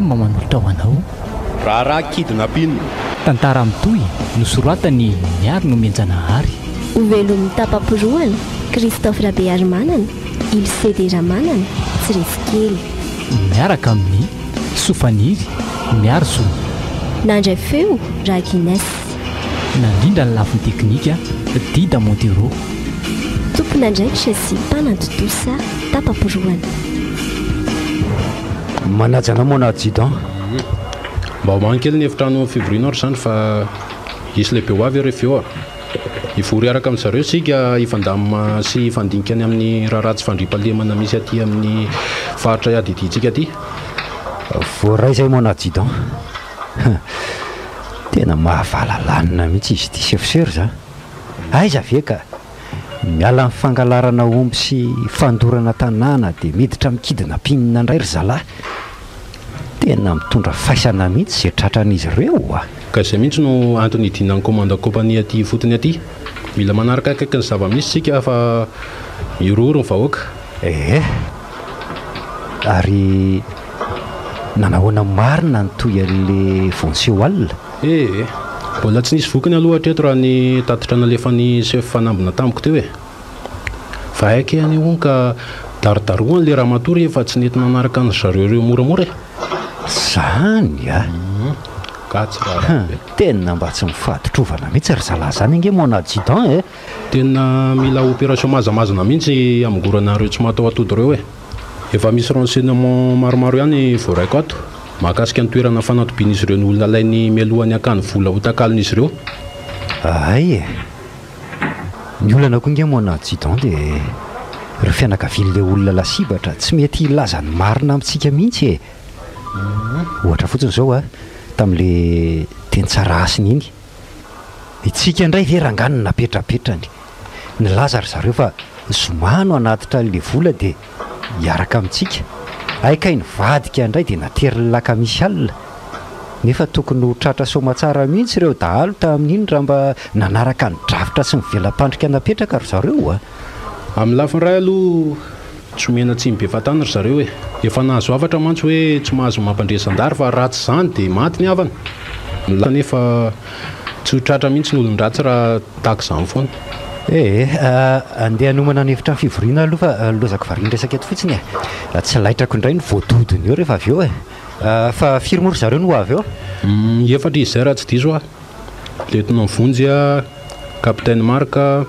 Alma manolotra ho anao. Raharaha kidnapping. Tantara mitohy nosoratany Miaro no Mianjanahary. Ovelon'ny tapam-poroana Christophe Rabearimanana, Ilsede Ramanana, Tsiresikely. Miaraka amin'ny Sofaniry Miaro Zo. Nandray feo Raguines. Nandrindra ny lafiny teknika Dida Montero. Tompona ndraikitra sy mpanantotosa tapam-poroana. Manajana mona adjudant. Mba mankely ny efitrano février zany fa isy lehibe ho avy rehefa eo ivory araka amin'ny zareo sika ifandamina sy ifandinikany amin'ny raha ratsy fandriam-pahalemana misy aty amin'ny faritra iadiditsika aty. Voaray zay mona adjudant. Tena mahavalanina mihitsy izy ity chef-seur za. Aiza ve ka miala amin'ny fangalarana omby sy fandorana tanàna dia miditra amin'ny kidnapping indray ry zalahy. Tena mitondra faisana mihitsy zay tratran'izy ireo. Ka izay mihitsy no antony idinan'ny commande compagnie aty fotony aty. Mila manaraka akaiky ny zava-misy sika fa miroro ny vahoaka. Ary nanahoana marina ny toy an'le vonseho alina. Mbola tsy nisy vokany aloha hatreto raha ny tatitra nalefany chef fanambina tamiko teo fa haika any hono ka daridaroany le raha matory efa tsy nety nanaraka ny zareo ireo moramora. Zany tena mba tsy mifaditrovana mihitsy ry zalahy zany ange mona adjudant. Tena mila opération mazamazana mihitsy amigorana reo tsy matao atody reo efa misy renseignement maromaro ihany voaraiko ato mahakasika ny toerana fanatobian'izy ireo ny olona lainy mialohany akany vola ho takalon'izy ireo. Ny olana koa nge mona adjudant dia ireo fianakavian'le olona lasibatra tsy mety ilazany marina amintsika mihitsy ohatra fotsiny zao tamin'le Tantara iny itsika indray ve rangany napetrapetrany nilaza ry zareo fa zomano anatitra le vola dia hiaraka amintsika. Aika ny vadika indray dia natery ny laka misy alina nefa tokony ho tratra somatsara mihitsy ireo dahalo tamin'iny raha mba nanaraka ny drafitra sy ny velam-pandrika napetraka ry zareo. Amin'ny lafiny ray aloha tsy mena tsy mibe fatana ry zareo efa nahazo avatra mantsy hoe tsy mahazo mampandresandary fa ratsy zany dia maty ny havana nefa tsy ho tratra mihitsy ny olon-dratsy raha tahaka izany foana. Andeha hanomana ny hevitra fivoriana aloha fa lozako variana resaka eto fotsiny tsy laitrako indray ny voadodiny eo rehefa avy eo fa firy moa ry zareo no avy eo? Efatra izy zay raha tsy diso lieutenant Vonjy, capitaine Marka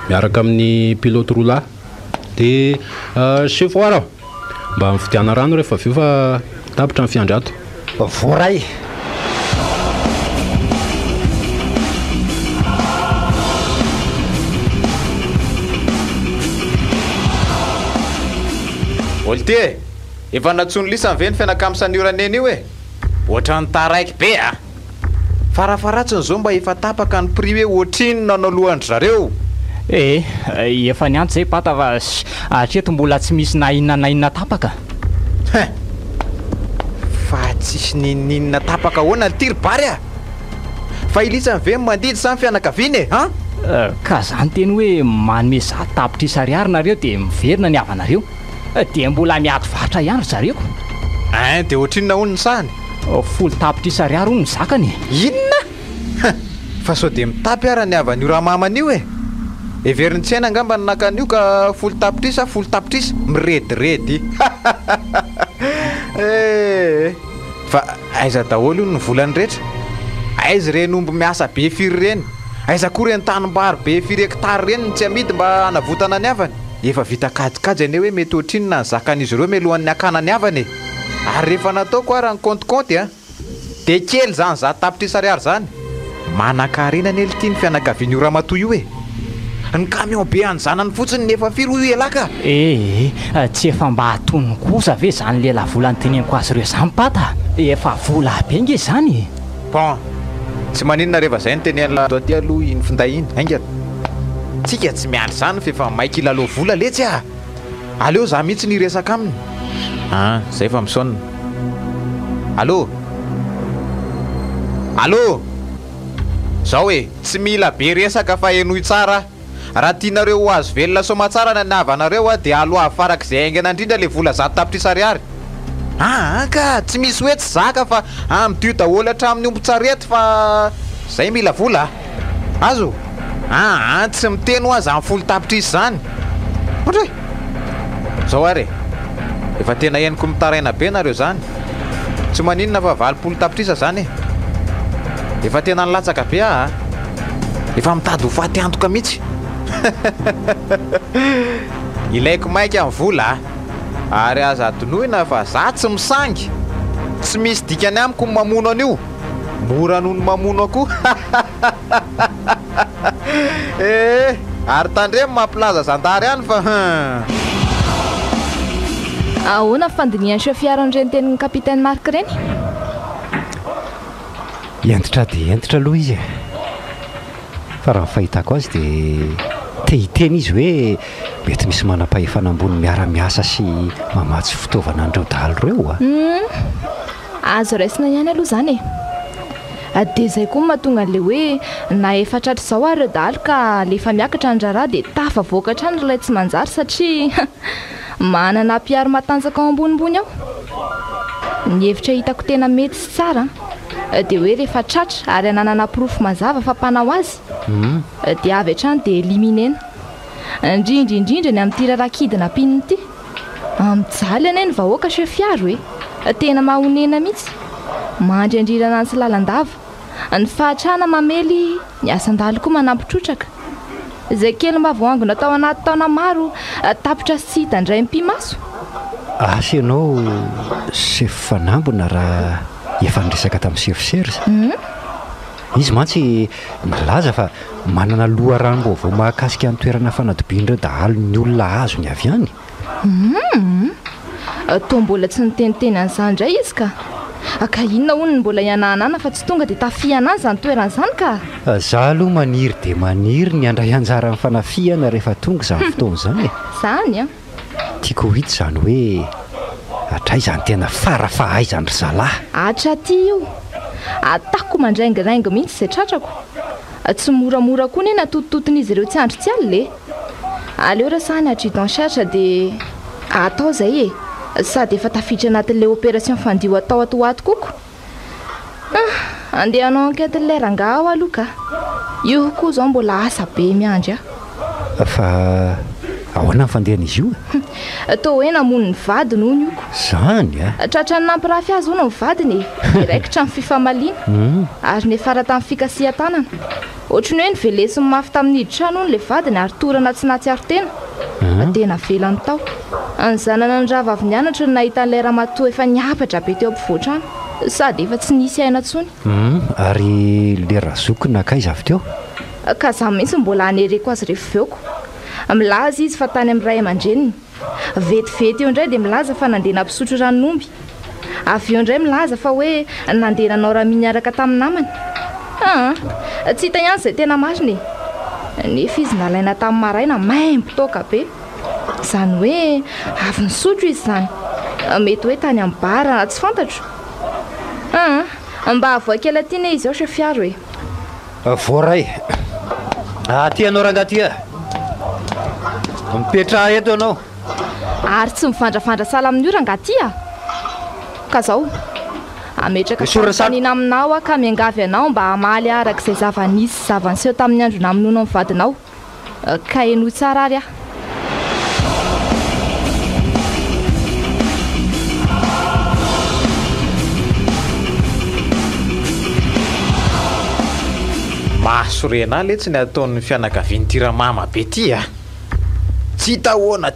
miaraka amin'ny pilote roula dia chef Araho mba mividiana rano rehefa avy eo fa tapitra ny fiandrato. Voaray Olite, efa natsony lisa ny fianakamisan'ny oraneny io ohatra ny taraiky be farafaratsiny zao mba efa tapaka ny prix hoe ohatrinona nanao lohandry zareo. Efa nianto zay pata fa hatreto mbola tsy misy nainina tapaka. Fa tsisy ninina tapaka hoana ny tiry bary fa ilisa ny mandidy samy fianakaviany ka zany teny hoe manome za tapitra isariary nareo dia miverina ny havanareo dia mbola miady vatra ihany ry zareko. Dia ohatrinona hono ny sahany? Folo tapitra isariary hono ny zakany. Inona? Fa sao dia mitapy ara ny havan'io raha maman'io everiny tsy haina angamba ny nakan'io ka folo tapitrisa mirediredy. Fa aiza daholo io ny volany rehetra? Aiza reny omby miasa be firy reny? Aiza koa reny tanimbary be firy hektara reny tsy amidy mba hanavotana ny havany? Efa vita kajikajy ane hoe mety ohatrinona ny zakan'izy ireo melohan'ny akana ny havany ary rehefa nataoko ara ny compte dia kely zany za tapitra isariary zany manan-karena ny elity ny fianakavian'io ramatoa io ny camion be any zanany fotsiny nefa firy ho elaka. Tsy efa mba hatony kosa ve zany lela vola ny teneniko azy ireo zany pata efa vola be nge zany. Bon tsy maninona rehefa zay ny tenenla aty aloha iny finday iny aingana tsika tsy miandry zany fa efa maiky ilalo vola letsy aleo za mihitsy ny resaka aminy. Zay fa misonina. Allô zao tsy mila be resaka fa enoy tsara raha tianareo ho azo velona somatsara na navanareo dia aloha farak'izay aingana indrindra le vola 100 tapitra isariary ka tsy misy hoe tsy zaka fa am'dio daholo hatramin'ny ombotsarety fa zay mila vola azo tsy miteny ho azy amin'ny folo tapitrisy zany ohatry zao ary efa tena henoko mitaraina be nareo zany tsy maninona fa 20 tapitrisa zany efa tena nilatsaka be efa mitady ho faty antoka mihitsy ilaiko maika amin'ny vola ary aza adonoina fa za tsy misangy tsy misy dikany amiko mamono an'io mora noho ny mamono ako ary tandremo mampilaza zandary any fa ahoana fandiniany chefiaran'ireny tenin'ny kapitaine Mark reny entitra dia entitra aloha izy fa raha fahitako azy dia tehiteny izy hoe mety misy manam-pahefana ambony miara-miasa sy mamatsy fitaovana andreo dahalo reo azo raisina ihany aloha zany dia zay koa mahatonga an'le hoe na efatratra izao ary reo dahalo ka lefa miakatra ny raharaha dia tafavoaka trany ilay tsy manjary satria manana mpiaro matanjaka ao ambonimbony ao ny hevitra hitako tena mety sy tsara dia hoe rehefa tratra ary ananana pirofo mazava fa mpanao azy dia avy hatrany dia eliminena indrindra ny amin'ny RAHARAHA KIDNAPPING ity mijaly ane ny vahoaka chefiaro tena mahonena mihitsy mandriandrirana ny sy lalandava ny fahatrana mamely ny asan-dalo koa manampitrotraka izay kely mba voangona tao anaty taona maro tapitra sy hita indray mpimaso asa ianao sefo fanambona raha efa niresaka tamin'ny serifsery izy mantsy nilaza fa manana loharano-baovao mahakasika ny toerana fanadibin-dreo dahalo ny olona azo ny avy any toa mbola tsy niteniteny an'izany indray izy ka inona hono ny mbola iananana fa tsy tonga dia tafiana any izany toeran'izany ka za aloha maniry dia maniry ny andray anjara amin'ny fanafihana rehefa tonga izany fotoana izany zany tiako ho hita izany hoe atray izany tena farafahaizany ry zalahy atra ty io atako mandraingirangy mihitsy izay tratrako tsy moramora koa nena tototon'izy ireo tsy andro tsy aly aleo rasany adjudant chef dia atao zay sady efa tafiditra anatin'ilay opération fandio atao atoato koko andeha anao enquête-n'ilay rangahy ao aloha ka io koa izao mbola asa be miandry fa ahoana nyfandehan'izy io toa hoe namono ny vadiny hono ioko zany tratra ny nampirafy azy hono ny vadiny iraikitra ny fifamaliana ary nefara tamin'ny fikasihan-tanana ohatrany hoe nivelesiny mafy tamin'ny hiditra hono ilay vadiny ary torana tsy natsiaro tena tena velany tao ny zanana ny rava avy nianatra ny nahita n'ilay ramatoa efa niapatra be teo ampivoatrano sady efa tsy nisy aina ntsony ary le razoko nakaiza avy teo ka za mihitsy mbola hanereko azy rehefa veoko milaza izy fa tany amin'ny ray aman-dreniny vetivety eo indray dia milaza fa nandeha nampisotro ranon'omby avy eo indray milaza fa hoe nandeha nanao raha miniaraka tamin'ny namany tsy hita ihany izay tena mariny nefa izy nalaina tamin'ny maraina maimbotoka be izany hoe avy nisotro izy izany mety hoe tany amin'ny bara na tsy fantatro mba avoakela tiana izy ao chefiaro voaray ty anao rangaty mipetra eto ianao ary tsy mivandrafandra sala amin'io rangaty ka zao ametraka fanina aminao ka miangavy anao mba hamaly araka izay zava-nisy zavaniseho tamin'ny andro namonoana amin'ny vadinao ka eno tsara ary mahasorena le tsy ny ataon'ny fianakaviany tiramama be ty tsy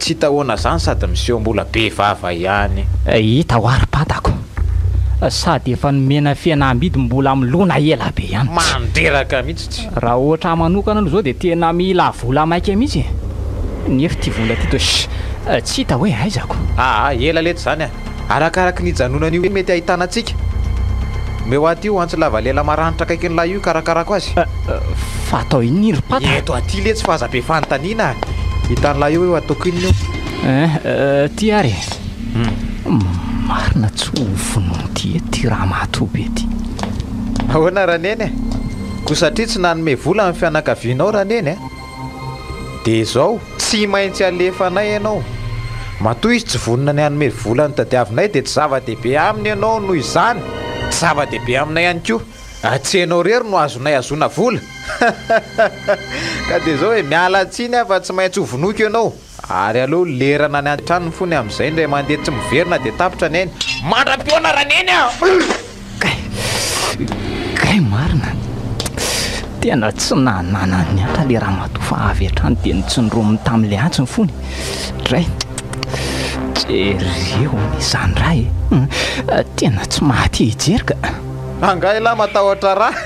hitahoana zany sady miseho mbola be vava ihany hita ho ary-patako sady efa nomena fianambidy mbola milona ela be ihany mandreraka mihitsy raha ohatra manokana aloha zao dia tena mila vola maika mihitsy nefa ty vola ty to tsy hita hoe aizako ela lety zany arakaraka ny janonan'io mety ahitana antsika meo aty io antsy lava lela maranitra akaiky nylahy io karakarako azy fa atao iny ry-pata eto aty le tsy fahaza-be fanontaniana hitan'lahy io eo ataoko inony io ty ary marina tsy ovonono ty ty raha mahatoby ty ahoana raneny ko satria tsy nanome vola amin'ny fianakavianao raneny dia izao tsy maintsy alefanay ianao matoy izy tsy vonina ny hanome volany tadiavinay dia tsy zava-dehibe aminy ianao noho izany tsy zava-dehibe aminay ihany koa tsy hainao rery no azonay azona vola ka dia zao hoe miala tsiny afa tsy maintsy hovonoiko ianao ary aloha lerana ny an-tranony fony amin'izay indray mandeha tsy miverina dia tapitra ny eny mandram-piona raha ny eny kay marina tena tsy nanana ny atra le raha matofa avy hatrany dia nitsindrominy tamin'le antsiny fony dray jereo izany raha tena tsy mahaty hijery ka angay lahy matahotra raha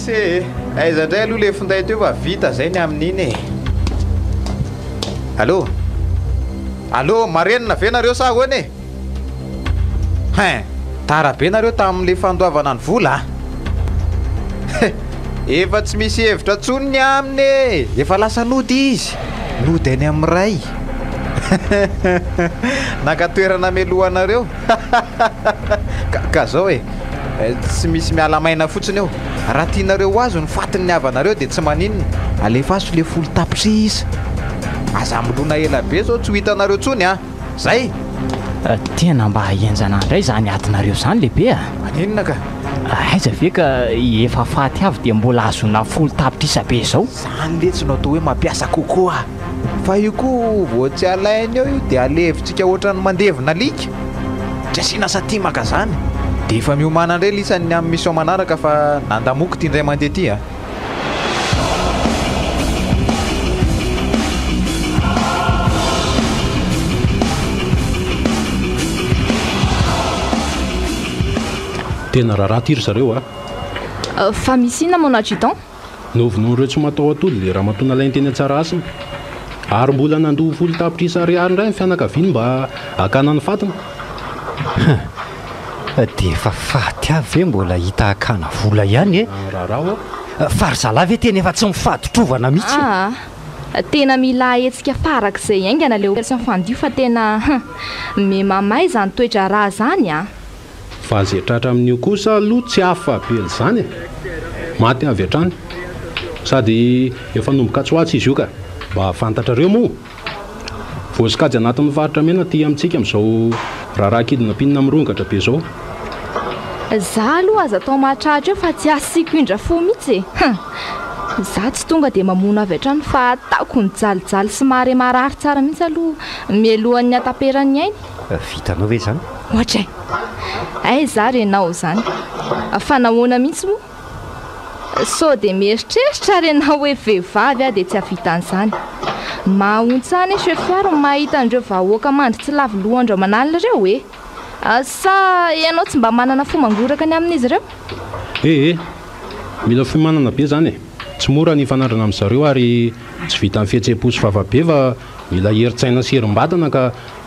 se aiza indray aloha le finday teo fa vita zay ny amin'iny allo marenina ve nareo sa hoany tara be nareo tamin'le fandoavana ny vola efa tsy misy hevitra tsony aminy efa lasa nody izy nody any amin'ray nakatoerana melohanareo ka zao tsy misy mialamaina fotsiny eo raha tianareo azo ny fatiny ny avanareo dia tsy maninona alefa aso le folo tapitrisa aza milona ela be zao tsy ho hitanareo tsony zay tena mba haenjana indray zany atinareo zany lehibe maninona ka aiza ve ka efa faty avy dia mbola azona folo tapitrisa be zao zany le tsy natao hoe mampiasa kokoa fa io koa vo tsy alainy eo io dia alevitsika ohatrany mandevina lika tsy asiana satimaka zany dia efa miomana indray lisany amin'ny misao manaraka fa nandamoko ty indray mandeha ty tena raha tiry zareo fa misy ina mon adjudant novonoareo tsy matao atody le raha matona lainy teny tsara asina ary mbola nandoha folo tapitrisa ariary indray ny fianakaviany mba akana ny fatana dia efa faty avy ve mbola hita akana vola ihany raharaha fary zalahy ve tena efa tsy mifatotrovana mihitsy tena mila hetsika farak'izay aingana le opération fandio fa tena me mamay zany toetra raha zany fa zetratra amin'io kosa aloha tsy hafa be zany maty avy hatrany sady efa nomboka tsy hoatsy izy io ka mba hafantatrareo moa voasikajy anatin'ny faritra mena ty amintsika amin'izao raharaha kidnapping mirongatra be zao za aloha aza atao mahatratra eo fa tsy asiko indra fo mihitsy za tsy tonga dia mamona avy hatrany fa ataoko ny jalijaly sy mare marary tsara mihitsy aloha mialohan'ny ataperany ainy vitanao ve zany ohatray ay za renao zany fa nahoana mihitsy moa so dia mieritreritra renao hoe vehivavy dia tsy havitan'izany mahontsany chefiaro mahita andreo vahoaka mandry tsy lavy lohandreo manalina ireo sa ianao tsy mba manana fo mangoraka ny amin'izy ireo mila fimanana be zany tsy mora ny fanandrana amin'ny zareo ary tsy vita amin'ny fihetseham-po sy vavabe fa mila heritsaina sy herim-batana ka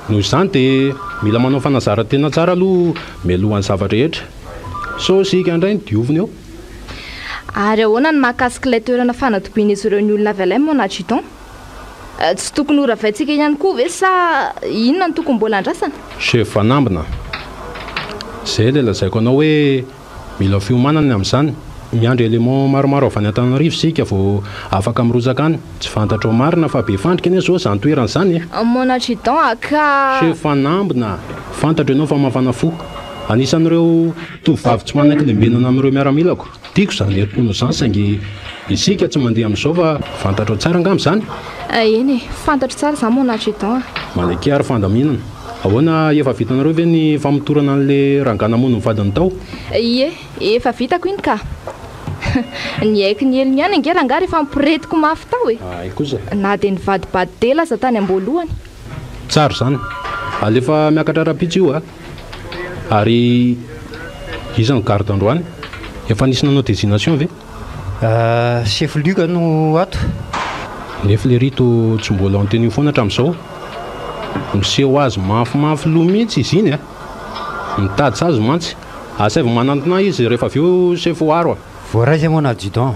noho izany dia mila manao fanazara tena tsara aloha mialohan'ny zava-rehetra so sika indray ny diovina eo ary ahoana ny mahakasika ilay toerana fanatobian'izy ireo ny olona avy alay mon adjudant tsy tokony ora vaintsika ihany koa ve sa inona ny tokony mbola andrasana chef fanambina zay le lazaiko anao hoe mila fiomanana amin'izany miandry élément maromaro avy any Antananarivo sika vao afaka mirozaka any tsy fantatrao marina fa be fandrika anie zao zany toerana zany mon adjudant ka chef fanambina fantatra ianao fa mafana fo anisan'ireo tovovavy tsy manaiky lembenana amin'ireo miaramilako tiako zany herim-pono zany saingy isika tsy mandeha amin'izao fa fantatrao tsara angamy zany eny fantatro tsara zany mon adjudant malaiky ary fandaminana ahoana efa vitanareo ve ny famotorana an'le ranganamono mivadiny tao ie efa vitako iny ka ny haiko ny elony ihany angera angary efa mpiretiko mafy tao kosa na dia nivadibady tela aza tany am-boalohany tsara zany alefa miakatra rapitsy io ary izany garde androany efa nisy nanao désignation ve chef luka no ato nefa le rito tsy mbola antenio foana hatramin'izao miseho azy mafimafy loha mihitsy izy iny mitady sazy mantsy asaiva manantona izy rehefa avy eo chef oaro voaraiza mon adjudant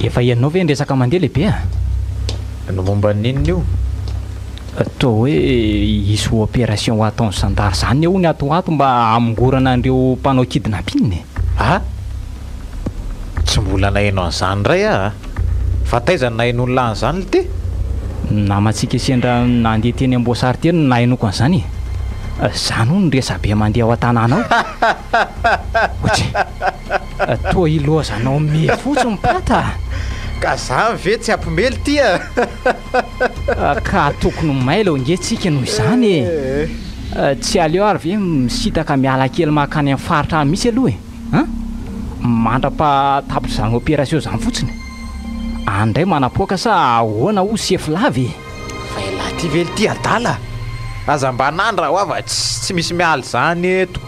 efa ianao ve nresaka mandeha lehibe no momba ninona io toa hoe isy opération ataony sandary zany eo ny atoato mba amingorana an'ireo mpanao kidnapping tsy mbola nahainao an'izany ray fa taiza nain'olona an'izany le ty namatsika sendra nandeha teny Amboasary teny nainoko an'izany zany ho nyresabe mandeha ao an-tanàna ao toa ilozanao me fotsiny pata ka za ve tsy ampimely ty ka tokony maila ngetsika noho izany tsy aleo ary ve misitaka miala kely makany amin'ny faritra misy aloha mandrapa tapitra zany opération zany fotsiny andray manapoaka sa ahoana ho sefy lavy fa elahy ty vely ty adala aza mba nandra ho avy tsy misy miala zany eto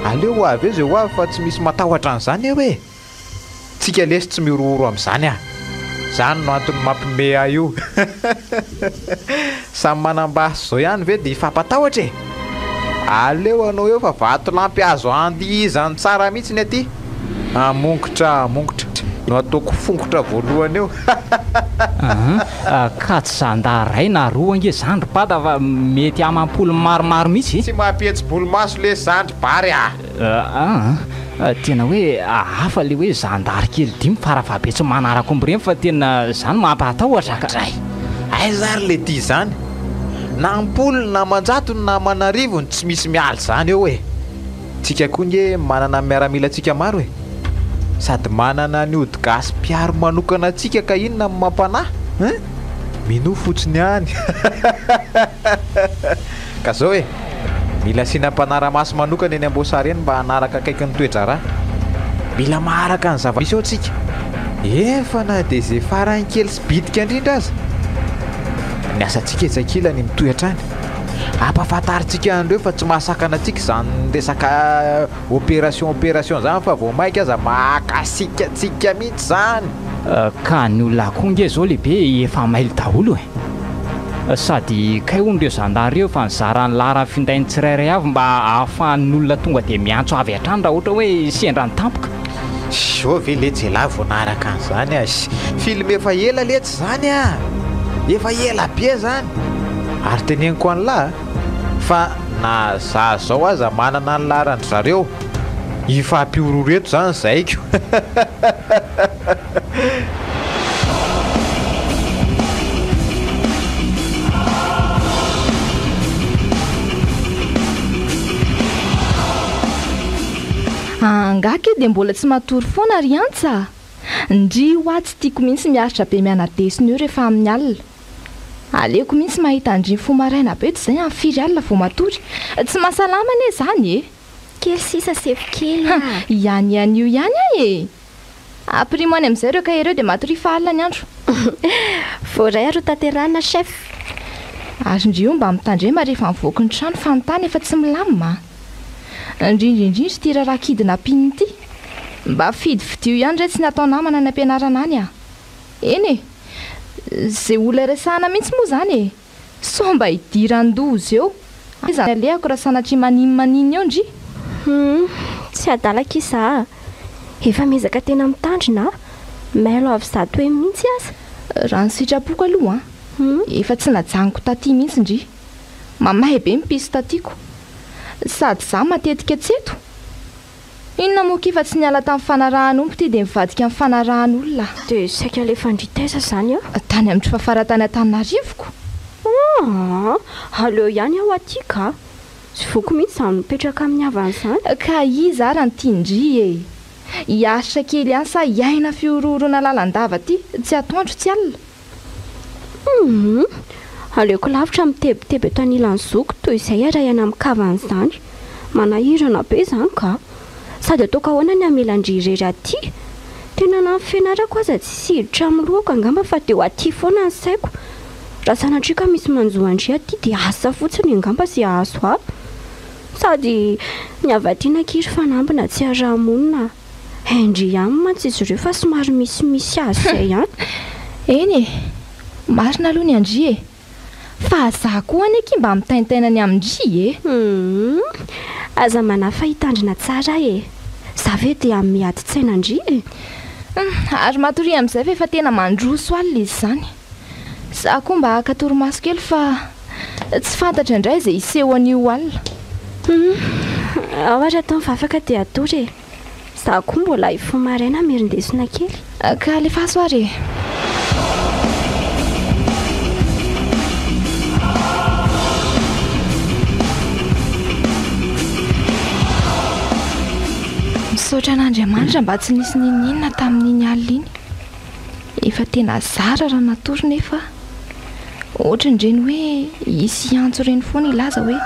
aleo ho avy eo zay ho avy fa tsy misy matahotra an'izany eo e tsika lesy tsy mirooro amin'izany zany no antony mampime io samy manambasy zao ihany ve dia ifampatahotra e aleo anao eo fa vato lampy azo andizany tsara mihitsy ny aty amongotra no ataoko fongotra voalohany eo ka tsy zandaray na roa ange zandry pata fa mety amampolo maromaro mihitsy tsy mampihetsy-bolo maso le zandry bary tena hoe hafa le hoe zandary kely dimy farafabetsy manarako ambireny fa tena zany mampatahotra kay zary le ty zany na ampolony na manjatony na manarivony tsy misy mialy zany eo e tsika koa nge manana miaramilantsika maro e sady manana ny odi-gasy mpiaro manokana atsika ka inona mampanahy mino fotsiny any ka zao e mila sinam-panara-maso manokana eny Amboasary eny mba hanaraka akaiky ny toedrara mila maharaka ny zava-misy ao tsika efa na dia zay farany kely sy bitika indrindra aza ny asantsika etsakilany mitoetra any ampafantaritsika andreo fa tsy mahasakana atsika zany resaka opération zany fa vao maika aza mahakasikatsika mihitsy zany ka ny olona koa nge zao lehibe efa maily daholo sady kay ondreo zandary eo fa nizarany lara findainy tsirairay avy mba ahafahan'ny olona tonga dia miantso avy hatrany raha ohatra hoe sendra ny tampoka so ve letsy elahy vao naraka an'izany filme efa ela letsy zany efa ela be zany ary teneniko an'lahy fa na za zao aza manana ny larandry zareo ifampiororeto zany zaiko angaka dia mbola tsy matory foana ry antsa ndry ho atsy tiako mihitsy miaritra be mianadesiny eo rehefa amin'ny alina aleoko mihitsy mahita andriny fomaraina be to zay am'firy alina vao matory tsy mahasalama ane zany e kely sisa sefokely ihany io ihany e aprimony amin'izay ireo ka ireo dia matory fa alina ny andro voaray aro tanterana chef ary ndry io mba mitandrema rehefa mivoaka ny trano fa nytany efa tsy milamima indrindrindrindry ty RAHARAHA KIDNAPPING ity mba fidy vidio ihany ray tsy natao namana ny ampianarana any eny e zay olona resahana mihitsy moa zany e so mba hidiran-dozy eo zany alehako raha sanatria maniny eo ndry tsy adalaka isa efa mezaka tena mitandrina mailo avy zato hoe mihitsy aza raha ny sitrapoko aloha efa tsy najaniko taty mihitsy ndry mamahay be mipiso tatyko sady za matetika tseto inona moa kifa tsy niala tamin'ny fanarahan'ompo ty dia mivadika amin'ny fanarahan'olona dia saika alefa ndritaiza zany tany amin'ny fafaratany Antananarivoko aleo ihany aho aty ka sy voko mihitsy zany mipetraka amin'ny havan'izany ka iza ary nytiandry e hiaritra kely ihany sa hiaina fiororona lalandava ty tsy atoandro tsy alina aleoko lavitra mitebiteby eto anilan'ny zoko toy izay arahana amin'ny kavan'izany manahirana be zany ka sady ataoko ahoana ny amelandrirery aty tena na amin'ny fianarako aza tsy siditra amin'ny lohako angamba fa dia ho aty foana ny saiko raha sanatria ka misy manjoandry aty dia asa fotsiny angamba sy ahazo aho sady ny avatiana kiry fanambina tsy arahamonina indry ihany mantsy izy ireo fa somary misy azy zay ihany eny e marina aloha ny andry e fa za koa aneky mba mitaintaina ny amindry e aza manafa hitandrina tsara e za ve dia miadi-tsaina andry e ary matory amin'izay fa efa tena mandroso alina izy zany za koa mba hakatoromaso kely fa tsy fantatra indray izay iseho an'io alina ohatra atao mivavaka dia atory e za koa mbola hifomaraina mirindesina kely ka lefa azo ary e misaotra an'Andriamanitra mba tsy nisy ninina tamin'iny alina iny. Efa tena zara raha natory nefa ohatra indreny hoe hisy antso ireny foana ilaza hoe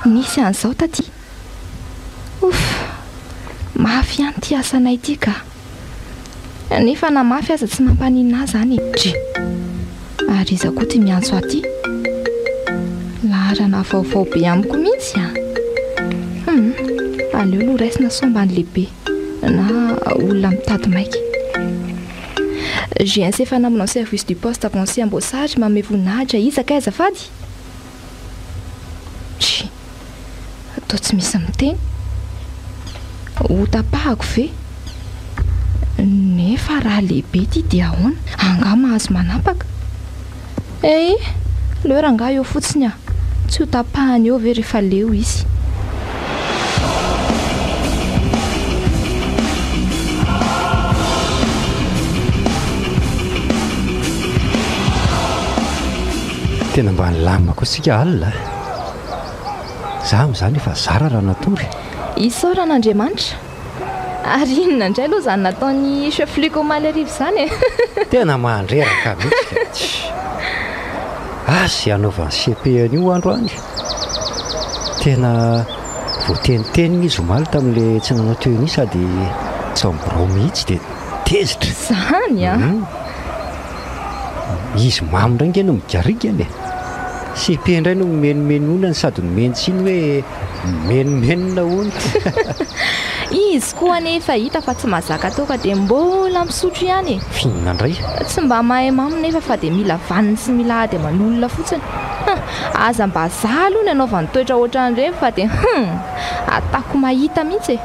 nisy an'izao taty. Mafy ihany ty asanay ity ka. Nefa na mafy aza tsy mampanina zany dry. Ary iza koa ty miantso aty. Laharana vaovao be amiko mihitsy a. Aleo aloha raisina sombany lehibe na olona mitady maika. J'ai ainsi fait un service du poste avancé embauchage ma mevonahitra izaka azafady. Atao tsy misy miteny. Ho tapahako ve? Nefa raha lehibe ty dia ahoana? Anga mahazo manapaka. Leo ranga eo fotsiny a. Tsy ho tapahany eo ve rehefa leo izy. Tena mba nilamina koa sika alina. Zaho amin'izany efa zara raha natory. Isaoran'Andriamanitra. Ary inona indray aloha zany nataony chef lico malerive zany. Tena mandreraka mihitsy. Asy anaovany CP an'io andro any. Tena voateniteny izy omaly tamin'ilay tsy nanao teo ni sady tsy amborao mihitsy dia tezitra. Zany a. Izy mamy indray nge no migarikany. CP indray no menomenonany sady nomentsiny hoe menomenona hono. Izy koa nefa hita fa tsy mazaka toka dia mbola misotro ihany. Fihinana indray. Tsy mba mahay mamy nefa fa dia mila vaniny sy mila ady aman'olona fotsiny. Aza mba zalo ny anaovany toetra ohatran'ireny fa dia atako mahita mihitsy.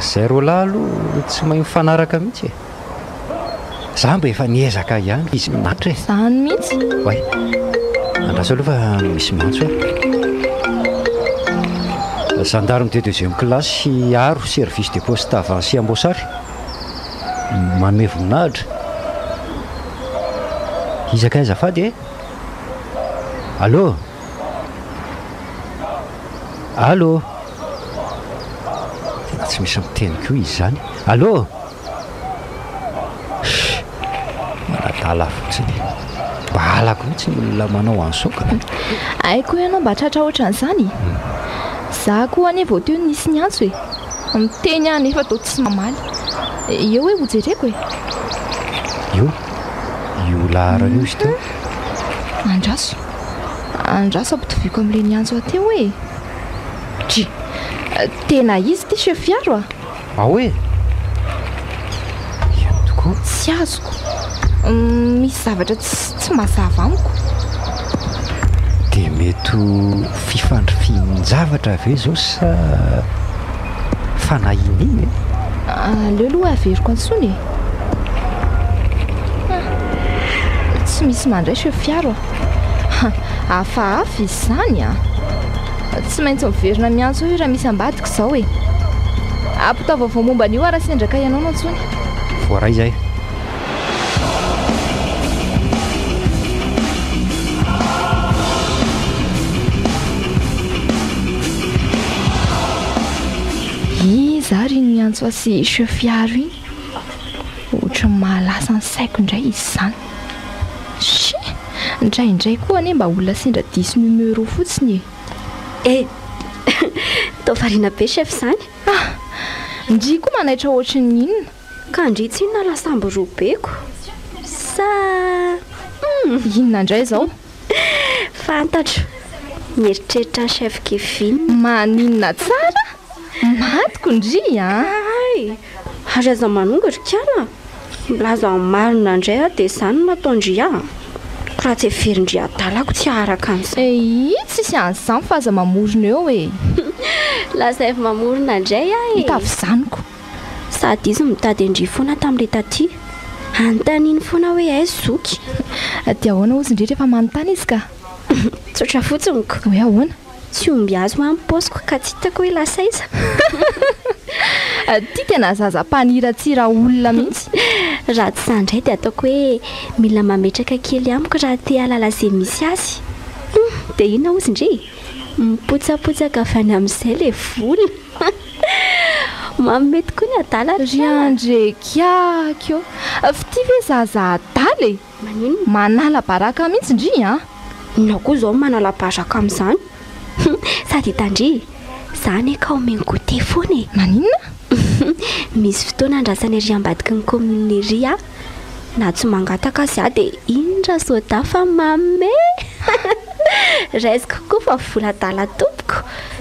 Zay ro lalo tsy mahay mifanaraka mihitsy. Zaho mba efa niezaka ihany izy minatra. Zany mihitsy. Way. Andraso aloha fa misy mantso. Gendarme de deuxième classe aro service de poste avancé embauchage. Manome voninahitra. Izaka azafady. Allô? Allô? Tena tsy misy miteny koa izy zany. Allô? Manadala fotsiny. Mba halako mihitsy ny olona manao ansoka. Aiko ianao mba tratra ohatran'izany. Za koa ane vao teo nisy ny antso e. Miteny any efa tao tsy mamaly. Eo hoe ho jereko e. Io laharana io izy teo. Andraso ampitoviko amin'ilay ny antso ateo e. Tena izy ty chef fiaro a. Hoe? Iany tokoa. Tsy azoko. Misy zavatra tsy mazava amiko. Dia mety fifandrifian-javatra ve zao sa fanahiny iny? Aleo aloha averiko antsony e. Tsy misy mandray chef fiaro a. Hafahafa izy zany a. Tsy maintsy miverina miantso io raha misy ambadika izao e. Ampitaova vao momba an'io raha sendraka ianao no antsony. Voaray izay. Zary ny antso asy chef fiaro iny. Ohatra mahalasa ny saiko indray izy zany. Indraindray koa ane mba olona sendra 10 numero fotsiny e. Tao variana be chef zany. Ndry koa manaitra ohatry ny inona. Ka ndry tsy inona lasambo robeko. Sa inona indray zao? Fantatro. Mieritreritra ny chef Kevin. Maninona tsara? Matiko ndry a. Ary aza manongatra kana. Milaza marina indray a dia izany nataondry a. Raha tsy everindry adalako tsy araka an'izay. Tsisy an'izany fa aza mamorona eo e. Lasa efa mamorona indray a e. Hitavy zaniko. Sady izy mitady indry foana tamin'ilay taty. Antaniny foana hoe aizy zoky. Dia ahoana ozy indrindra efa manontany izy ka? Tsotra fotsiny ko. Hoe ahoana? Tsy omby azy ho amin'ny paosiko ka tsy hitako hoe lasa iza. Ty tena zaza-paniratsira olona mihitsy. Raha tsy izany indray dia ataoko hoe mila mametraka kely amiko raha te halala izay misy azy. Dia inona ozy indray? Mipotsapotsaka avy any amin'izay ilay voly. mamety koa ny adala riandrekiakio fity ve zaza daly manino manala baraka mihitsy ndry a inao koa zao manala baraka amin'izany sady tandry zany ka omeny gote foana e maninona misy fotoana andrasany ry ambadiky ny communeria na tsy mangataka azy a dia indra soda fa mame raisiko koa fa vola dala tompoko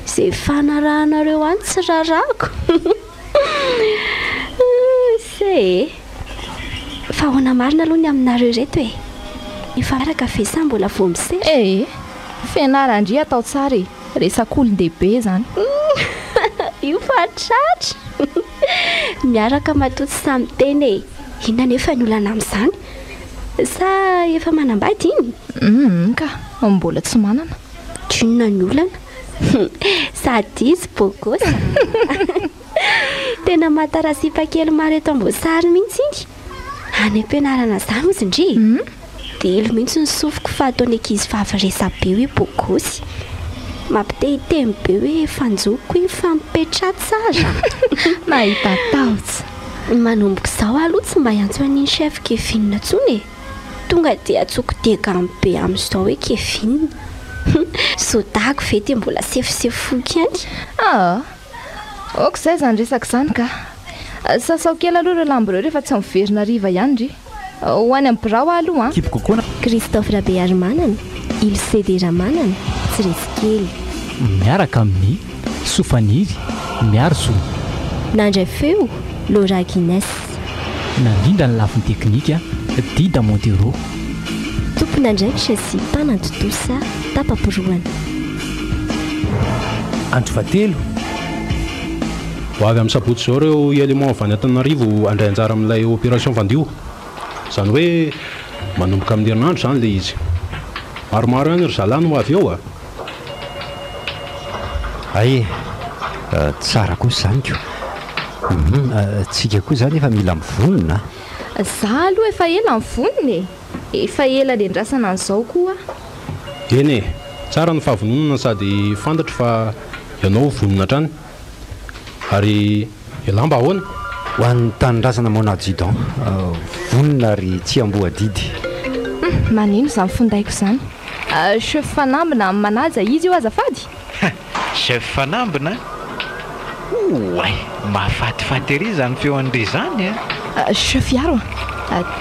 izay fanarahanareo any tsy rarako se fa hoana marina aloha ny aminareo reto e efa araka fesa mbola vo misera fianarandry atao tsara e resak'olon-dehibe zany io fatratra miaraka matotsy samy teny e inona nefa ny olana amin'izany sa efa manambady iny ka mbola tsy manana trinona ny olana sady izy bogosa tena matarasipa kely maro eto ambosary mihitsy iny any am-pianarana zany ozy ndry dia ilo mihitsy ny sofiko fa ataony ankizy fahavaresa be hoe bogosy mampitehitemy be hoe fanjoko iny fampetra tsara mahita taotsy manomboka izao aloha tsy mba hiantso an'iny chef kevinina tsony e tonga dia atsoko degamy be amin'izao hoe kevinina sodako vety mbola sefosefoko any oko izay zany resaka izany ka sasao kely aloha ireo lambo ireo rehefa tsy miverina riva ihany ndry ho any amin'ny birao aloha Christophe Rabe ary manana Ilcede Ramanana tsy resy kely miaraka amin'ny sofaniry miaro so nandray feo Laura Guinness nandindra ny lafiny teknika Dida Montero tompona ndraikitra sy mpanantotosa tapaporoana andro fatelo ho avy amin'ny sabotsy zao ireo élément avy any Antananarivo andray anjara amin'ilay opération fandio zany hoe manomboka amin'ny herinandro zany le izy maromaro ihany ry zalany ho avy eo ay tsara kosa zany ko tsika koa zany efa mila mivonona za aloha efa ela mivonona efa ela le ndrasana an'izao koa eny e tsara ny fahavononana sady fantatra fa ianao vonona trany ary elamba ahoana ho an'ny tanindrazana mona judon vonona ary tsy amboadidy manino zany fondaiko zany chef fanambina amin'ny manaja izy io azafady chef fanambina oay mahafatifaty ery zany feo an'ire zany chef iaro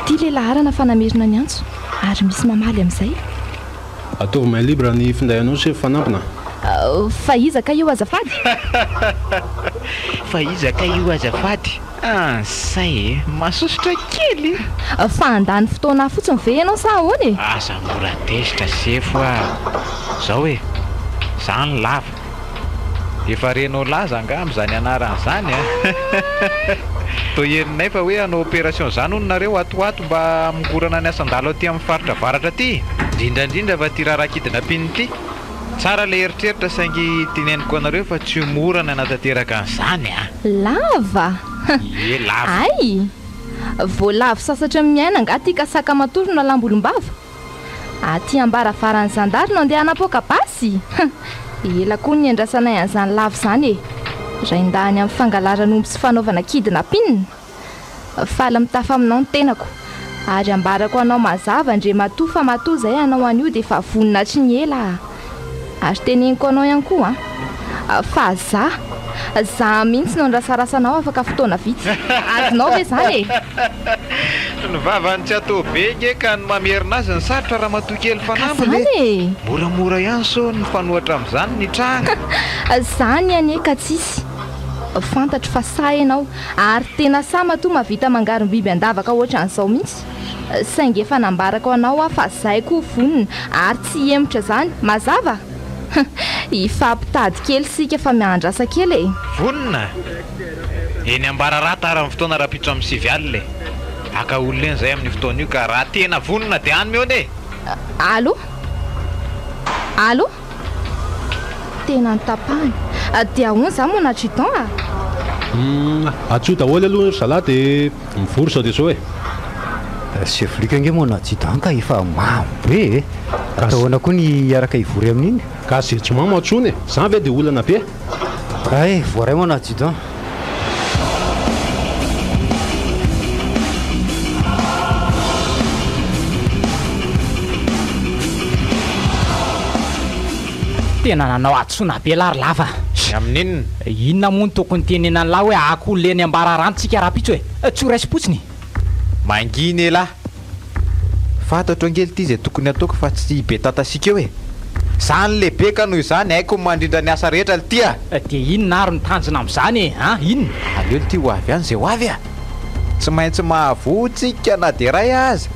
tia lehilahy arana fanamerina ny antso ary misy mamaly amin'izay ataovy main libre ny findayanao chef fanampina fa izaka io azafady fa izaka io azafady say masosotra kely fa andany fotoana fotsiny ve ianao sa ahoana e asa mora tezitra sefo zao hoe zany lava efa renao laza angamy zany anaran'izany to herinay fa hoe anao opération zany hono nareo atoato mba migorana ny asan-dalo aty amin'ny faritra varatra aty indrindrandrindra fa ty RAHARAHA KIDNAPPING ity tsara le eritreritra saingy teneniko anareo fa tsy homorana anatanteraka an'izany lava lava ay voalavo sasatra miaina nga ty kasaka matorona lambolom-bava aty ambara farany zandary no andeha anapoka basy ela koa ny andrasanay an'izany lavo zany e raindany amin'ny fangalarana sy fanaovana kidnapping fala mitafa aminao ny tenako ary ambarako anao mazava ndre matoa fa matoa zay anao an'io dia efa vonina tsy ny ela ary teneniko anao ihany koa fa za mihitsy no ndrasarasanao afaka fotoana vitsy azonao ve zany e ny vavany tsy atao be nge ka ny mamerina azy ny sarotra raha matoa kely fanambiny e moramora ihany so ny fanohatra amin'izany ny tranga zany anie ka tsisy fantatro fa sa ianao ary tena sa matoa mavita mangarom-biby andavaka ohatra an'izao mihitsy saingy efa nambarako anao fa zay koa vonina ary tsy emotra zany mazava ifampitady kely sika fa miandrasa kely e vonina eny ambara raha tara amin'ny fotoana raha-pitso amin'ny sivy alina aka olona eny zay amin'ny fotoana io ka raha tena vonina dia any mione allo tena nytapahany dia ahoana zany mona triton atso daholo aloha ry zalahy dia mivory sao dia zao e seflika nge mona judon ka efa mambe e atahoana koa ny araka ivory amin'iny ka zay tsy mamo atsony e zany ve dia olana be ay voaray mona judon tena nanao atsona be lary lava amin'inona inona moa ny tokony tenena lahy hoe akoho leny ambararantsika raha-pitso hoe tsy ho raisi-potsiny manginy lahy fantatro angely ity zay tokony ataoko fa tsy be tatasika eo e zany lehibe ka noho izany haiko mandrindra ny asa rehetra tya dia inona ary nitanjona amin'izany e inona aleo ty ho avy any zay ho avy a tsy maintsy mahavotsika na dia ray aza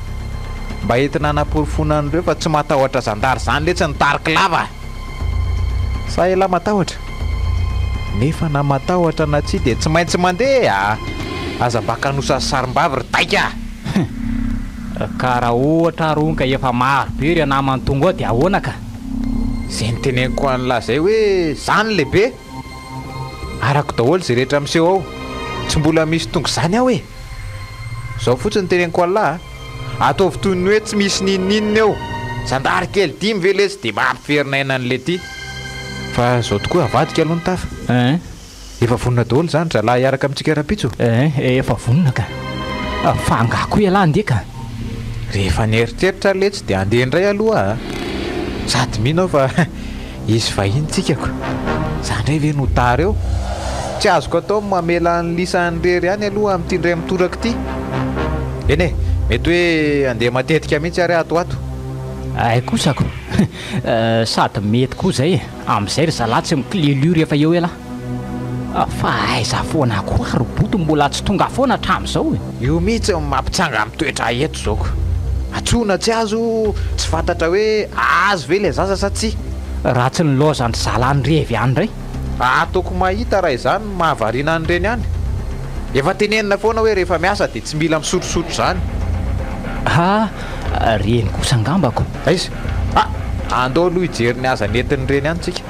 mba entina naporofona an'ireo fa tsy matahotra zandary zany le tsy nitarika lava sa ela matahotra nefa na matahotra na tsy dia tsy maintsy mandeha aza baka nosany sarim-bavy ry taika ka raha ohatra ronka efa maro be ry anamany tonga ao dia ahoana ka zay nyteneniko an'lahy zay hoe zany lehibe arako daholo zay rehetra miseho ao tsy mbola misy tonga zany aho e zao fotsiny nyteneniko an'lahy ataovy toy ny hoe tsy misy nininina eo zandary kely dimy ve lesy dia mampiferinana an'le ty fa zao tokoa avadika aloha ny tafa efa vonona daholo zany raha lahy hiaraka amintsika rapitso efa vonona ka fa angako ialahy andeha ka rehefa nieritreritra letsy dia andeha indray aloha sady mino aho fa izy vahinytsikako za ndray ve notary eo tsy azoko atao mamela ny lisan'ny rery any aloha amin'ity indray mitoraka ity eny e mety hoe andeha matetika mihitsy ary atoato ay kosako sady mety koa zay amin'izay ry zalahy tsy mikilelio rehefa eo elahy fa aiza foana koa roboto mbola tsy tonga foana hatramin'izao io mihitsy mampitsanga mitoetra eto zaoko atsona tsy azo tsy fantatra hoe azo ve le zaza sa tsy raha tsy nilozany zalany revy any ndray ataoko mahita raha izany mahavariana an'ireny any efa tenenina foana hoe rehefa miasa dia tsy mila misotrosotro zany reny kosa angambako aiza andao aloha hijery ny aza nentin'ireny any tsika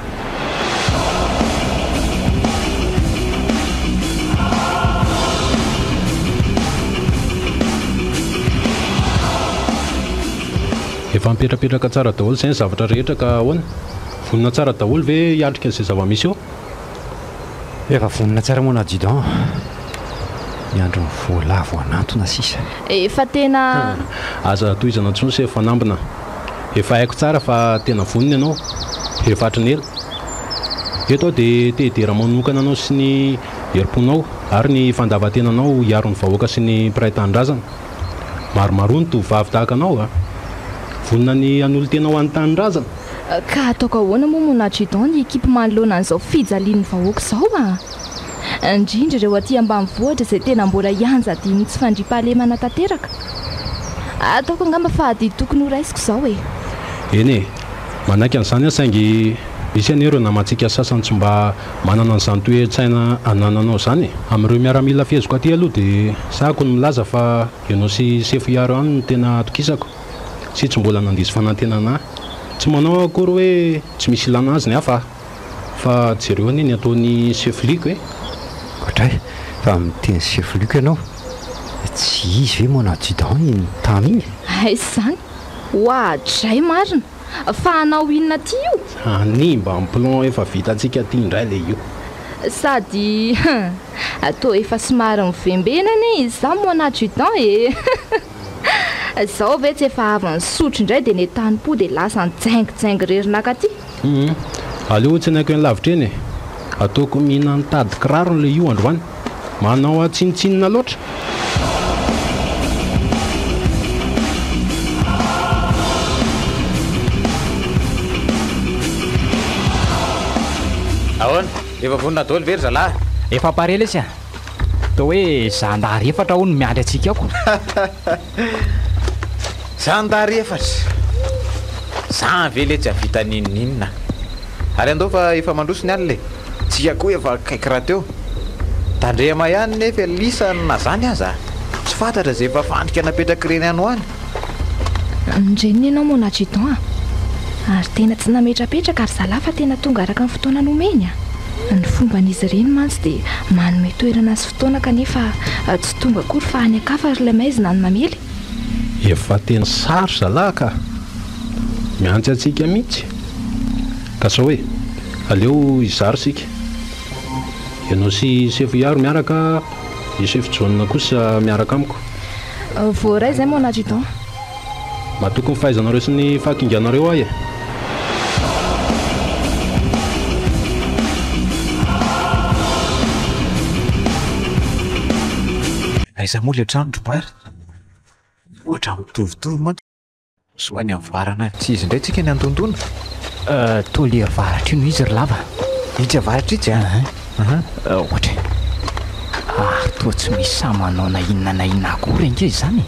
efa mipetrapetraka tsara daholo zay ny zavatra rehetra ka ahoana vonina tsara daholo ve hiatrika an'izay zava-misy eo efa vonina tsara moana adjudant miandro ny voalavo anatona sisa efa tena aza toizana ntsony sy efa nambina efa haiko tsara fa tena vonina ianao efa hatriny ela eto aho dia tehidera manokana anao sy ny herim-ponao ary ny fandavatenanao hiaro ny vahoaka sy ny mpiray tanindrazana maromaro ny tovavy tahaka anao vonina ny an'olo-tena ho an'ny tanindrazana ka ataoko ahoana moa mona adjudant ny ekipa manoloana an'izao fijalian'ny vahoaka izao indrindra ireo aty ambanivohitra izay tena mbola ianjadiny tsy fandriam-pahalemana tanteraka ataoko angamba fa ady tokony ho raisiko izao eny e manaiky an'izany a saingy misy an'ireo namantsika sasany tsy mba manana an'izany toe-tsaina anananao zany amin'ireo miaramila fezoko aty aloha dia sahako ny milaza fa ianao sy sefo iaro any no tena atokisako sy tsy mbola nandisy fanantenana tsy manao akory hoe tsy misy ilana azy ny hafa fa jereo any ny ataony sefiliko ohatray fa miteny sefiliko ianao tsy izy ve mona adjudant iny tany iny aizy zany hoadray marina fa hanao inona ty io any mba miplan efa vitantsika ty indray le io sady atao efa somary mivembenany izy za mona adjudant zao ve tsy efa avy ny sotro indray dia ny tanypo dia lasa nitsaingitsaingy rerinaka aty aleo tsy naiko ny lavitra eny ataoko mihina nitady kiraro n'le io androany manao atsinitsinina loatra ahoana efa vonina daholo very zalahy efa pare lesy atao hoe zandary efatra ho no miandry atsika ako zandary efatra za ve le tsy havita nininina ary andao fa efa mandrosony any le tsika koa efa kaiky raha teo tandrema ihany nefa lisany na zany aza tsy fantatra zay efa fandrika napetraka reny any ho any ndreniny ianao mona adjudant ary tena tsy nametrapetraka ary zalahy fa tena tonga araka ny fotoana nomeny ny fomban'izy ireny mantsy dia manome toerana sy fotoana kanefa tsy tonga akory fa any akafa ry ilay maizina ny mamely efa tena saro zalahy ka miantsy atsika mihitsy ka sao hoe aleo izaro sika ianao sy sefo iaro miaraka isefo jonina kosa miaraka amiko voaray zay mona adjudant matokony fahaizanareo sy ny fahakinganareo ahy aiza moa le trano tropary ohatra mitovitovy mantsy soany amin'ny varana tsy izy indray tsika ny antondona to le varatra ino izy ry lava itsy avaratra itsy ohatra toa tsy misy sa manao na inona akory anke izany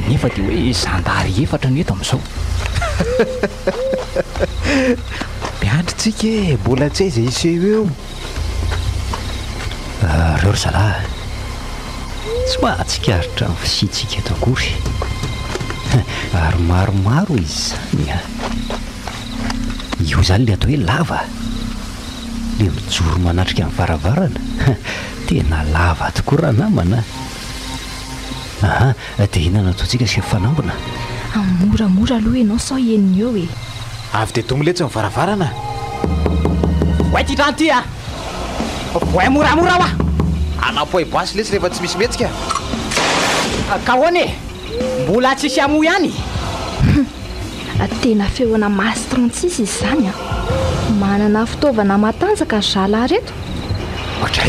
nefa dia hoe zandary efatra no eto amin'izao miandritsika e mbola tsy aiza iseho eo reo ry zalahy tsy mahatsikaritra ny fisiantsika eto akory ary maromaro izy zany io zany le atao hoe lava le mijoro manatrika amin'ny varavarana tena lava tokoa raha namana dia inona nataontsika sy fanambina moramora aloha ianao sao eniny eo e avy dia tomoletsy ny varavarana oay ty trano ty voay moramora aho anapoay basy lesy rehefa tsy misy metsika ka hoany e mbola tsisy amo ihany tena fehoana mastrontsisy izy zany manana fitaovana matanjaka ry zalahy reto ohatra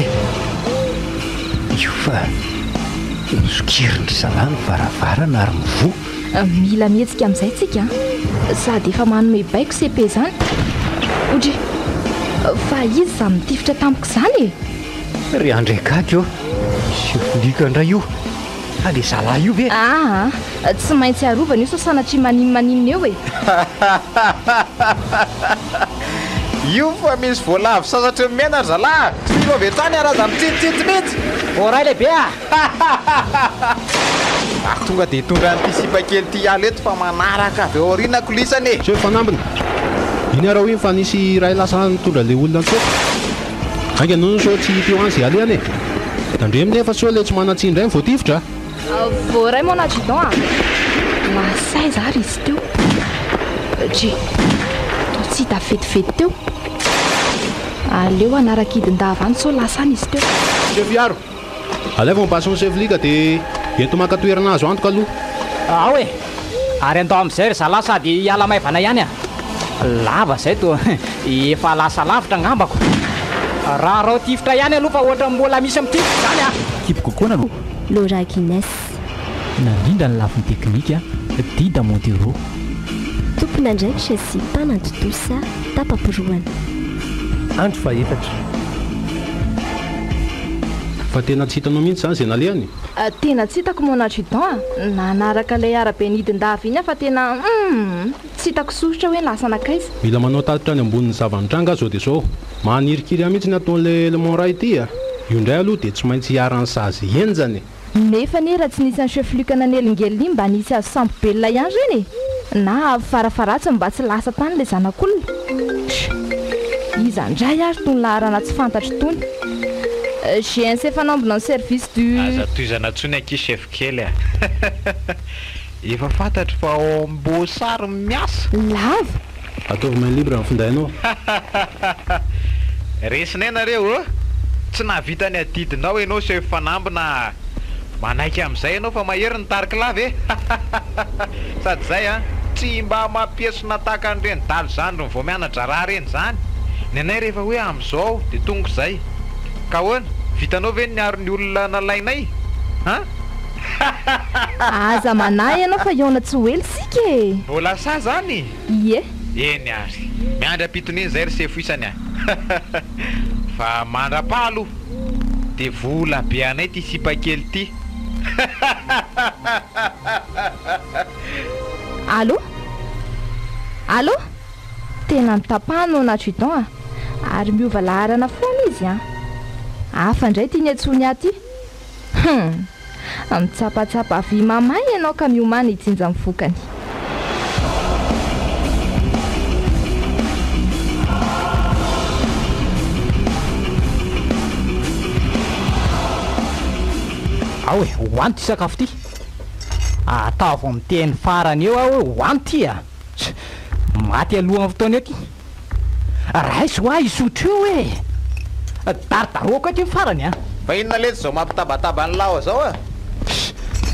io fa sokirindry zalahy ny varavarana ary mivo mila mihetsika amin'izay tsika sady efa manome baiko sepe zany odry fa izy za mitifitra tampoka izany e ry andrekaka eo seflika indray io ale zalahy io ve tsy maintsy arovana io sao sanatria maninona eo e io fa misy voalavy sasatra miaina ry zalahy tsy misy vavetrany araza mitsitsitsy mihitsy oray lehibe tonga dia tonga antisipa kely ty ala eto fa manaraka avy eo aoriana kolisany e se fanambina iny arao iny fa nisy ray lasa nitondra le olona to ange nono so tsy teo any zay ale any e tandremo nefa so le tsy manatsindray ny voatifitra voaray mon adjudant masay za ry izy teo dry to tsy hita vetivety teo aleo anarakidin-davany so lasany izy teo sefiaro aleva mipasony seflika dia ento makatoerana azo antoka aloha ao e ary andao amin'izay ry zalahy sady hiala maivana ihany lava zay to efa lasa lavitra ngambako raha rao tifitra ihany aloha fa ohatra mbola misy mitifitra zany tipo kokoa nalo Laura Guinness nandrindra ny lafiny teknika dida montero tompona ndraikitra sy mpanantotosa tapaporoana andro fa efatra fa tena tsy hitanao mihitsy zany zay naleany tena tsy hitako mon adjudant nanaraka ilay arabe nidin-dava iny fa tena tsy hitako sosotra hoe lasa anakaiza mila manao tatitra any ambonin'ny zavanitranga zao dia zao manirikiry mihitsy ny ataon'le lemonray ity io indray aloha dia tsy maintsy hiarany sazy enjany nefa ne raha tsy nisy ny chefluka nanelingely mba nisy azo sambo belona ihany reny e na farafaratsy mba tsy lasa tany ilay zanak'olona izy andray ary tony laharana tsy fantatry tony GNC fanambina ny service du aza toizana ntsony anky chef kely efa fantatry fa ao ambosary miasa lava ataovy main libre amin'ny findainao resinay nareo tsy nahavitany adidinao ianao chef fanambina manaiky amin'izay ianao fa mahery ny tarika lava e sady zay tsy mba mampiesona tahaka an'ireny dalo zany ro vao mianatra raha reny zany ny anay rehefa hoe amin'izao dia tonga izay ka hoana vitanao ve niaro ny olona nalainay aza manay ianao fa iona tsy hoely sika e mbola sa zany ie eny ary miandra-pitoniny zay ry sefoisany fa mandra-pa aloha dia vola be anay ty sipa kely ty allo allo tena nitapahano na adjudant ary miova laharana foana izy hafa indray tia ny antsony aty mitsapatsapa vy mamay ianao ka miomana hitsinja mivokany ao e hoany ty sakafo ty ataovy miteny farany eo aho hoe hoany ty maty alohan'ny fotoana ety raisy ho a isotro io e daridaroko aty farany fa inona letsy zao mampitabataba ny lao zao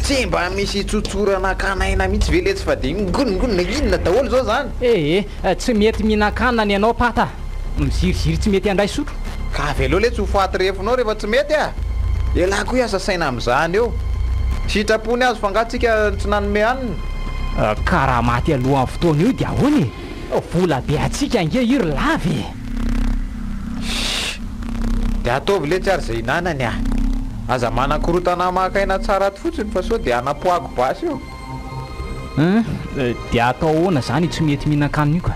tsy mba misy tsotsorana kanaina mihitsy ve letsy fa dia ngonongonona inona daholo zao zany tsy mety mihinan-kanany ianao pata miziriziry tsy mety andray sotro ka avy aloha letsy ho faty refonao rehefa tsy mety elahy koa asa saina amin'izany eo sitrapony azo fangatsika tsy nanome hanina karaha maty alohan'ny fotoana io dia ahoany vola be atsika ange iry lavy dia ataovy le tsy ary izay hinanany aza manan-korotana makaina tsara aty fotsiny fa sao dia anapoako basy io dia atao ahoana zany tsy mety mihinan-kanina io ka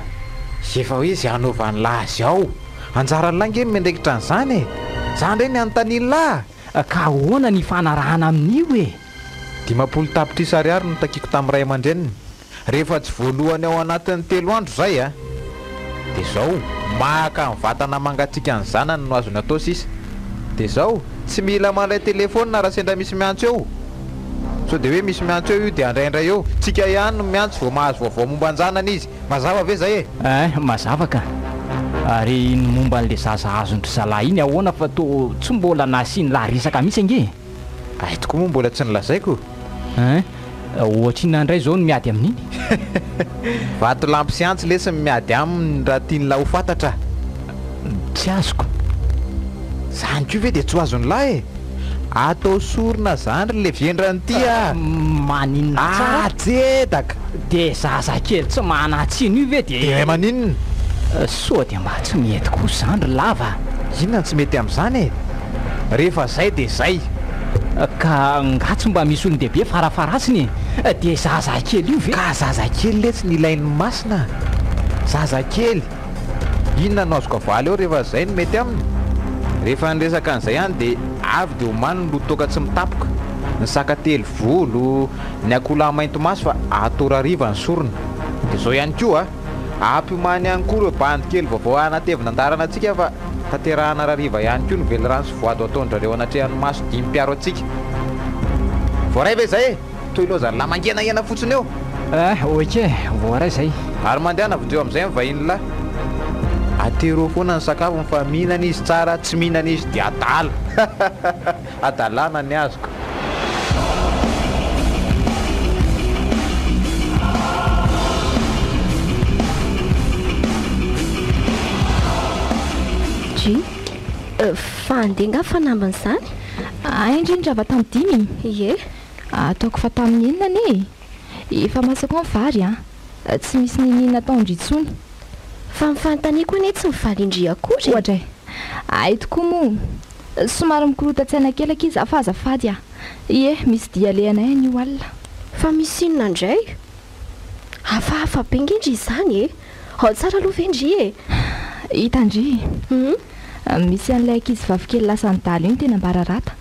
efa hoe izy anaovany lazy ao anjarany lahy nge mendraikitra an'izany zany reny anontaniany lahy ka ahoana ny fanarahana amin'io dimapolo tapitra ariary no takiako tamin'ny ray aman-dreniny rehefa tsy voalohany ao anatin'ny 3 andro zay dia zao maka mivatana mangatsika ny zanany no azony atao sisa dia zao tsy mila malay telefôna raha sendra misy miantso eo so dia hoe misy miantso eo io dia andraindray eo tsika ihany no miantso vao mahazo vaovao momba anjanany izy mazava ve zay mazava ka ary ny momba n'le zaza azondry zalahy iny ahoana fa to tsy mbola nasiany laharisaka mihitsy ange tokoa moa mbola tsy nilazaiko ohatra inandray zao no miady amin'iny vato lampy siantsy lesy miady aminy raha tiany lahy ho fantatra tsy azoko zany ko ve dia tsy ho azony lahy atao sorona zany ry le viendrany ty maninona tsara jetaka dia zaza kely tsy manatsino io ve dia maninona sao dia mba tsy mety kosa zany ry lava inona tsy mety amin'izany rehefa zay dia zay ka ngatsy mba misy olon-dehibe farafarasiny dia zaza kely io ve ka zaza kely le tsy nilain'ny masina zaza kely inona no azoko avaly eo rehefa zay no mety aminy rehefa niresaka an'izay hany dia avy dia homany no lotoka tsy mitapoka ny saka telo volo ny akola mainto maso fa atorariva ny sorona dia zao ihany koa ampimany ihany koa reo bandy kely vaovao anatevina andarana atsika fa tanterahana rariva ihany koa no vely rano sy voado ataondrareo anatrehan'ny maso 5 mpiaro atsika voaray ve zay toy loha zany lamangenahena fotsiny eo oke voaray zay ary mandeha navondreo amin'izay mivahiny lahy atero foana ny sakafo fa mihinana izy tsara tsy mihinana izy dia adala adalana ny azoko fandenga fanambiny zany indrindra va tamin'ny 5 ataoko fa tamin'ny enina efa masako amin'ny vary tsy misy ninina ataondry itsony fa mifantaniako anie tsy mivalindry akory ohatra tokoa moa somary mikorotatsaina kelaka izy afazafady misy d-aly anay an'io alina fa misy inona indray hafahafa bengendry izany ao tsara aloha vendry hitandry misy an'ilay ankizy vavikely lasa ny-daly iny tena mbararata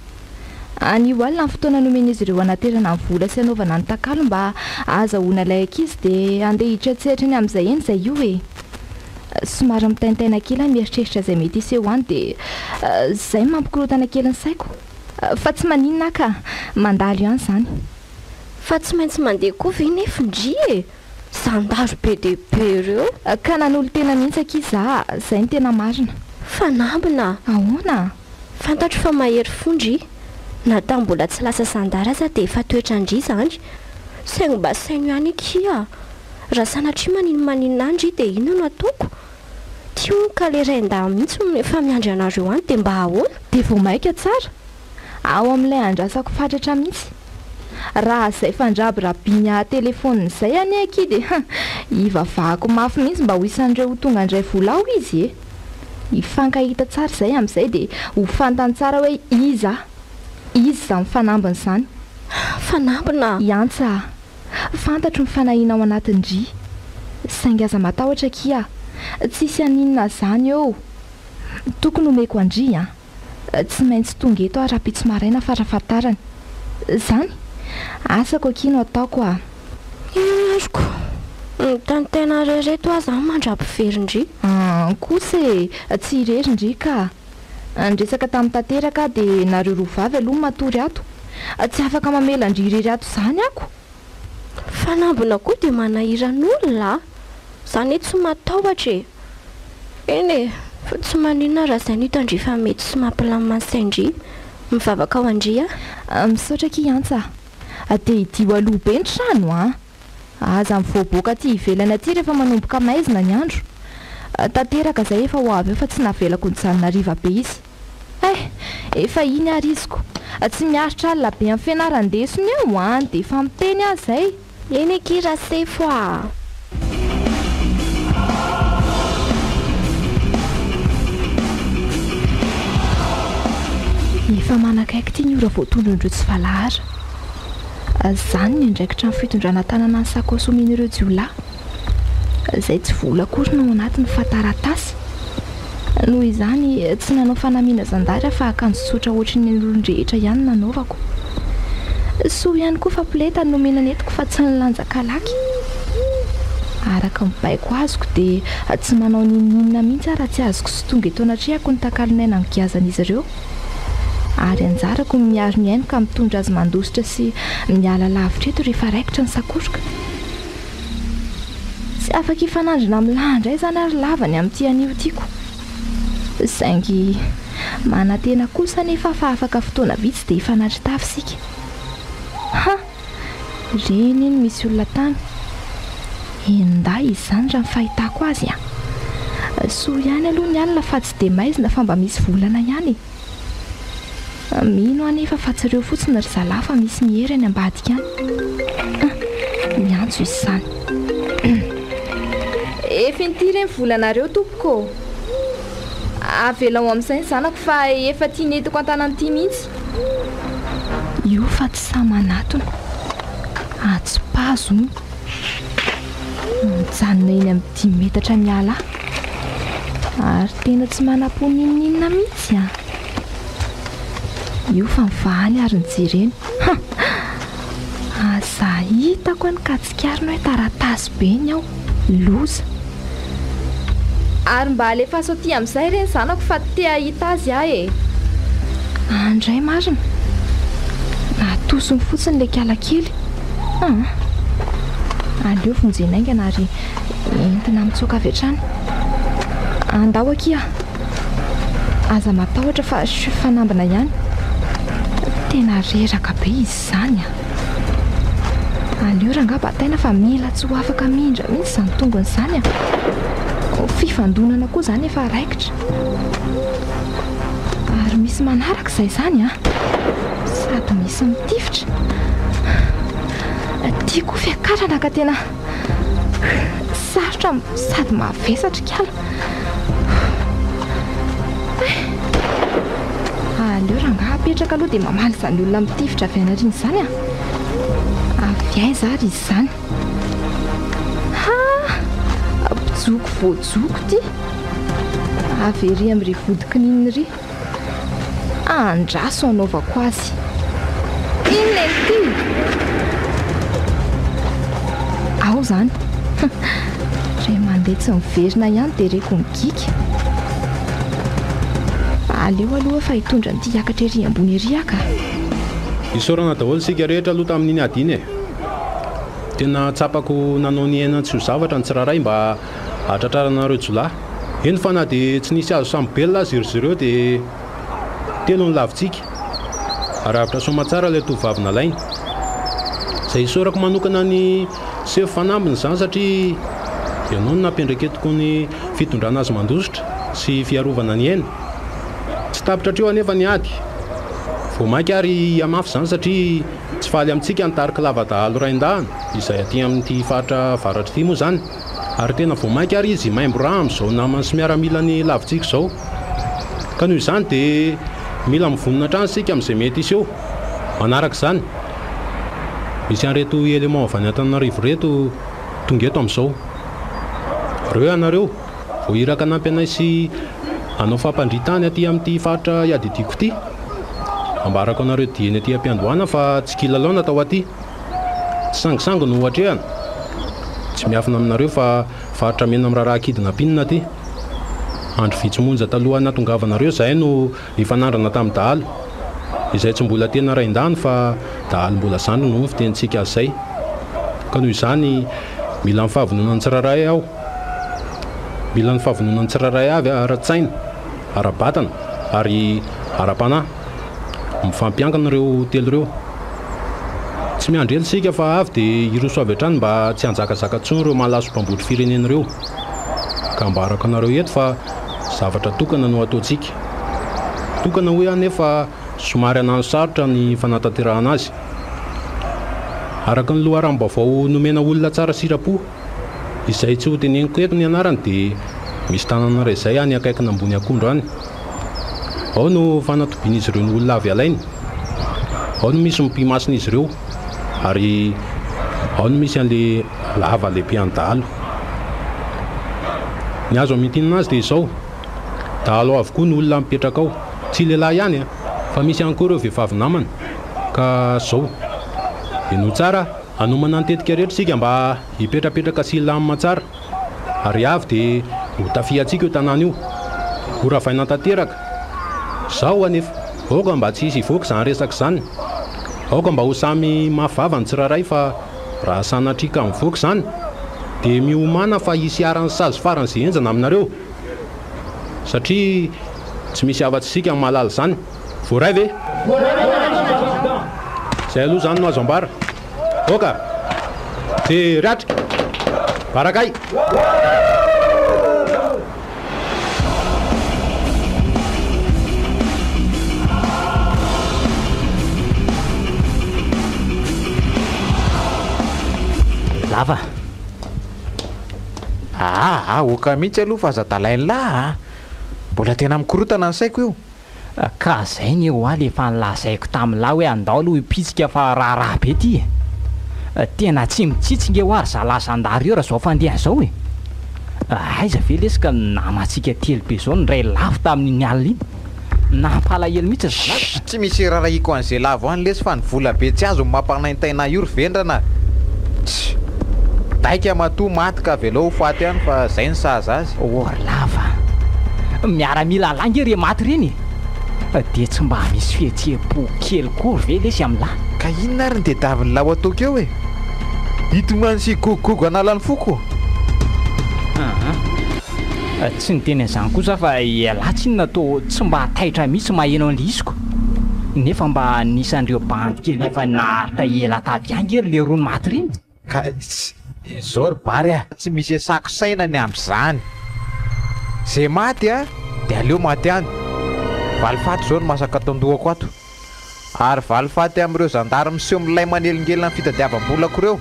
an'io alina ny fotoana nomeny izy ireo anaterana ny vola sy anaovana ny takalo mba azahoana ilay ankizy dia andeha hitratseratra ny amin'izay eny zay io somary mitaintaina kely mieritreritra izay mety iseho any dia zay mampikorotana kely ny saiko fa tsy maninona ka mandalo ihany zany fa tsy maintsy mandeha koa ve nefindry zandaro be dehibe ireo ka nanolo tena mihitsy ankizy zay ny tena marina fanambina ahoana fantatro fa mahery fondry natao mbola tsy lasa sandara aza dia efa toetrandry zany saingo mba saino ihany ikia raha sanatria maninona andry dia ino no ataoko tio ka le rainda mihitsy efa miandry anareo any dia mba ahoana dia vao maika tsara ao amin'ilay andrasako fatratra mihitsy raha zay fandraby rabinya telefôniny izay any akidy ivavahako mafy mihitsy mba ho isan'ireo ho tonga indray volao izy ifankahita tsara izay amin'izay dia ho fantany tsara hoe izy zany fanambiny zany fanambina iantsa fantatro ny fanahiana ao anatin-dry saingy aza matahotra kia tsisy aninona zany eo tokony omeko andry tsy maintsy tonga eto raha-pitsy maraina farafatarany zany asako akino ataoko azoko tantena rereto aza mandrapiverindry kosa tsy irerindry ka ndresaka tamin'ny tanteraka dia nareo roa vavy aloha matory ato tsy afaka mamela ndry irery ato zany ako fanambina koa dia manahiran'olona zany tsy matahotra eny fa tsy maninona raha zay nitandry fa mety sy mampilamamasaindry mivavaka ao andry misaotra kiantsa dia idio aloha be ny trano aza mivoaboaka ty ivelany aty rehefa manomboka maizina ny andro tanteraka zay efa ho avy eo fa tsy navelako ny janonariva be izy efa iny ary iziko tsy miaritra alina be amin'ny fianarandesony eo any dia efa miteny azy zay. Eny akira sefo a. Efa manakaiky tia ny ora voatondrondro tsy valahara. Zany ny ndraikitra amin'ny fitondrana tanana ny sakosomin'ireo jiolahy izay tsy vola akory no anatin'ny fataratasy. Noho izany tsy nanao fanamiana zandary fa akanjo tsotra ohatry ny olon-drehetra ihany nanaovako. Soa ihany koa fa pleta no menanetiko fa tsy nilanjakalaky. Araka mibaiko azoko dia tsy manao ninina mihitsy raha tsy azoko sy tonga eto anatrehako ny takalinaina migazan'izy ireo. Ary anjarako miaro miaino ka mitondra azy mandositra sy miala lavitra eto rehefa raikitra ny sakoroka. Tsy afaka ifanandrina milahatra izany ary lavany amin'ity anio tiako. Saingy manantena kosa nefa fa afaka fotoana vitsy dia ifanatry tafisika. Ha! Reny iny misy olona tany. Indray izany raha ny fahitako azy a. Soa ihany aloha ny alina fa tsy dia maizina fa mba misy volana ihany. Mino anefa fa tsy ireo fotsiny ry zalahy fa misy mihery any ambadika any. Miantso izy izany. Efa inty ireny volanareo tompoko. Avelao amin'izay ny zanako fa efa tia netiko an-tanan'ity mihitsy. Io fa tsy sa manatona. Atsipazo. Mijanona eny amin'ny 10 metatra miala. Ary tena tsy manam-poninina mihitsy a. Io fa mivahaly ary nijereny. Aza hitako ny katsikarina hoe taratasy be ny ao. Loza. Ary mba alefa saoty amin'izay ireny zanako fa te ahita azy ahy e. Andray marina. Natosony fotsiny ilay kalakely. Aleo vonjenaingana ary entina mitsoaka avy hatrany. Andao akia. Aza matahotra fa fanambina ihany. Tena reraka be izy izany a. Aleo ranga bataina fa mila tsy ho afaka mindra mihitsy izany tongony izany a. Fifandonana koa izany efa raikitra. Ary misy manaraka izay izany a. Sady misy mitifitra. Tiako fiakarana ka tena sarotra sady mavesatra kala. Aleo ranga apetraka aloha dia mamaly izany olona mitifitra avy anariny izany a. Avy aiza ary izy izany. Joko voajoko ty. Avy ery amin'ny vodika ninny ry. Andraso anaovako azy. Inona ity? Ao zany. Ray mandeha tsy miverina ihany dia reko migika. Aleo aloha fa hitondra ny tiakatra ery ambony ery aka. Isaorana daholo sika rehetra aloha tamin'iny adiny e. Tena tsapako nanao ny aina tsy ho zavatra ny tsiraray mba atratraranareo jolahy. Eny fa na dia tsy nisy azo samybelona azy iry ireo dia telo ny lavitsika. Ary avitra somatsara ilay tovavy nalaina. Izay isaorako manokana ny sefo fanambiny izany satria ianao no nampendraketiko ny fitondrana azy mandositra sy fiarovana ny aina. Tsy tapitra treo anefa ny ady. Vao mainka ary amafy izany satria tsy faly amintsika ny tarika lava-dahalo raindahana izay aty amin'ity faritra varatra ity moa izany. Ary tena vao mainka ary izy maimbo raha amin'izao namany sy miaramila ny lavitsika izao. Ka noho izany dia mila mivonona trano sika amin'izay mety iseho. Manaraka izany. Misy an'ireto élément avy any Antananarivo reto tonga eto amin'izao. Reo anareo vao iraka nampy anay sy anao fampandritany aty amin'ity faritra iadidiko ity. Ambarako anareo dieny aty am-piandohana fa tsy kilalao natao aty. Tsy sangisango no hatrehana. Tsy miafina aminareo fa faritra mena amin'ny RAHARAHA KIDNAPPING aty. Andro vitsy monja taloha natongavanareo izay no nifanandrana tamin'ny d-aly. Izay tsy mbola tena raindany fa d-aly mbola zany no fitentsika azy izay. Ka noho izany mila ny fahavononan'ny tsiraray aho. Mila ny fahavononan'ny tsiraray avy ara-tsaina, ara-batana ary ara-panahy. Mifampiankina ireo telo ireo. Tsy miandrely sika fa avy dia iroso avy hatrany mba tsy hanjakazaka intsony ireo malaso mpambotry firenena ireo. Ka ambarako anareo eto fa zavatra tokana no ataontsika. Tokana hoe anefa somary anano sarotra ny fanatanterahana azy. Araka ny loharam-baovao nomena olona tsara sirapo izay tsy ho teneniko eto ny anarany dia misy tanana iray izay any akaikina ambony akondro any. Ao no fanatobian'izy ireo ny olona avy alainy, ao no misy mpimasina izy ireo, ary ao no misy an'le lava lehibe an-dalo. Ny azo amintinana azy dia izao, dahalo avokoa ny olona mipetraka ao, tsy lehilahy ihany fa misy ihany koa ireo vehivavy namana. Ka zao dia no tsara anomana nitetika rehetra sika mba hipetrapetraka sy lamina tsara, ary avy dia ho tafiantsika io tanàna io, ho ravaina tanteraka. Zao anefa aoka mba tsy hisy hivoaka izany resaka izany, aoka mba ho samy mavava ny tsirairay, fa raha sanatrika mivoaka izany dia miomana fa hisy arany sazy farany izay enjana aminareo, satria tsy misy afa-tsy sika amin'ny mahalala izany. Voaray ve? Izay aloha izany no azo ambara. Aoka dia ratrika barakay. Lava oka mihitsy aloha fa aza-dalainy lahy mbola tena mikorotana ny saiko io. ka zay ny eo efa nilazaiko tamin'lahy hoe andao aloha hipitsika fa raharaha be ty. Tena tsy mitsitsika eo ary zalazandary eo raha zao fandeha zao e. Aiza ve lesika namatsika telo be zao ny ray lafo tamin'ny alina iny, nampalahelo mihitsy zalaza. Tsy misy rarahiko an'izay lavo any lesy fa ny vola be tsy azo mampanaintaina iory vendrana. Daika matoa maty ka velao faty ihany fa zay ny saza azy. Or lava miaramila langy re maty reny dia tsy mba misy fihetseham-po kely kory ve lesy amin'lahy. Ka inona ary ny tediavin'ny lao ataoko eo e, hitomany sy gogogogo analany foko. Tsy niteny an'izany kosa fa ialahy tsy natao tsy mba taitra mihitsy maheno an'lisiko, nefa mba nisan'ireo bandy kely efa naharitra ela tady angy ery le rony maty reny. Ka zao ry bary tsy misy sako saina ny amin'izany. Zay maty dia aleo maty any. Valifaty zao no masaka tandohako ato, ary valifaty amin'ireo zandary miseho milay manelingelina ny fitadiavam-bolako ireo.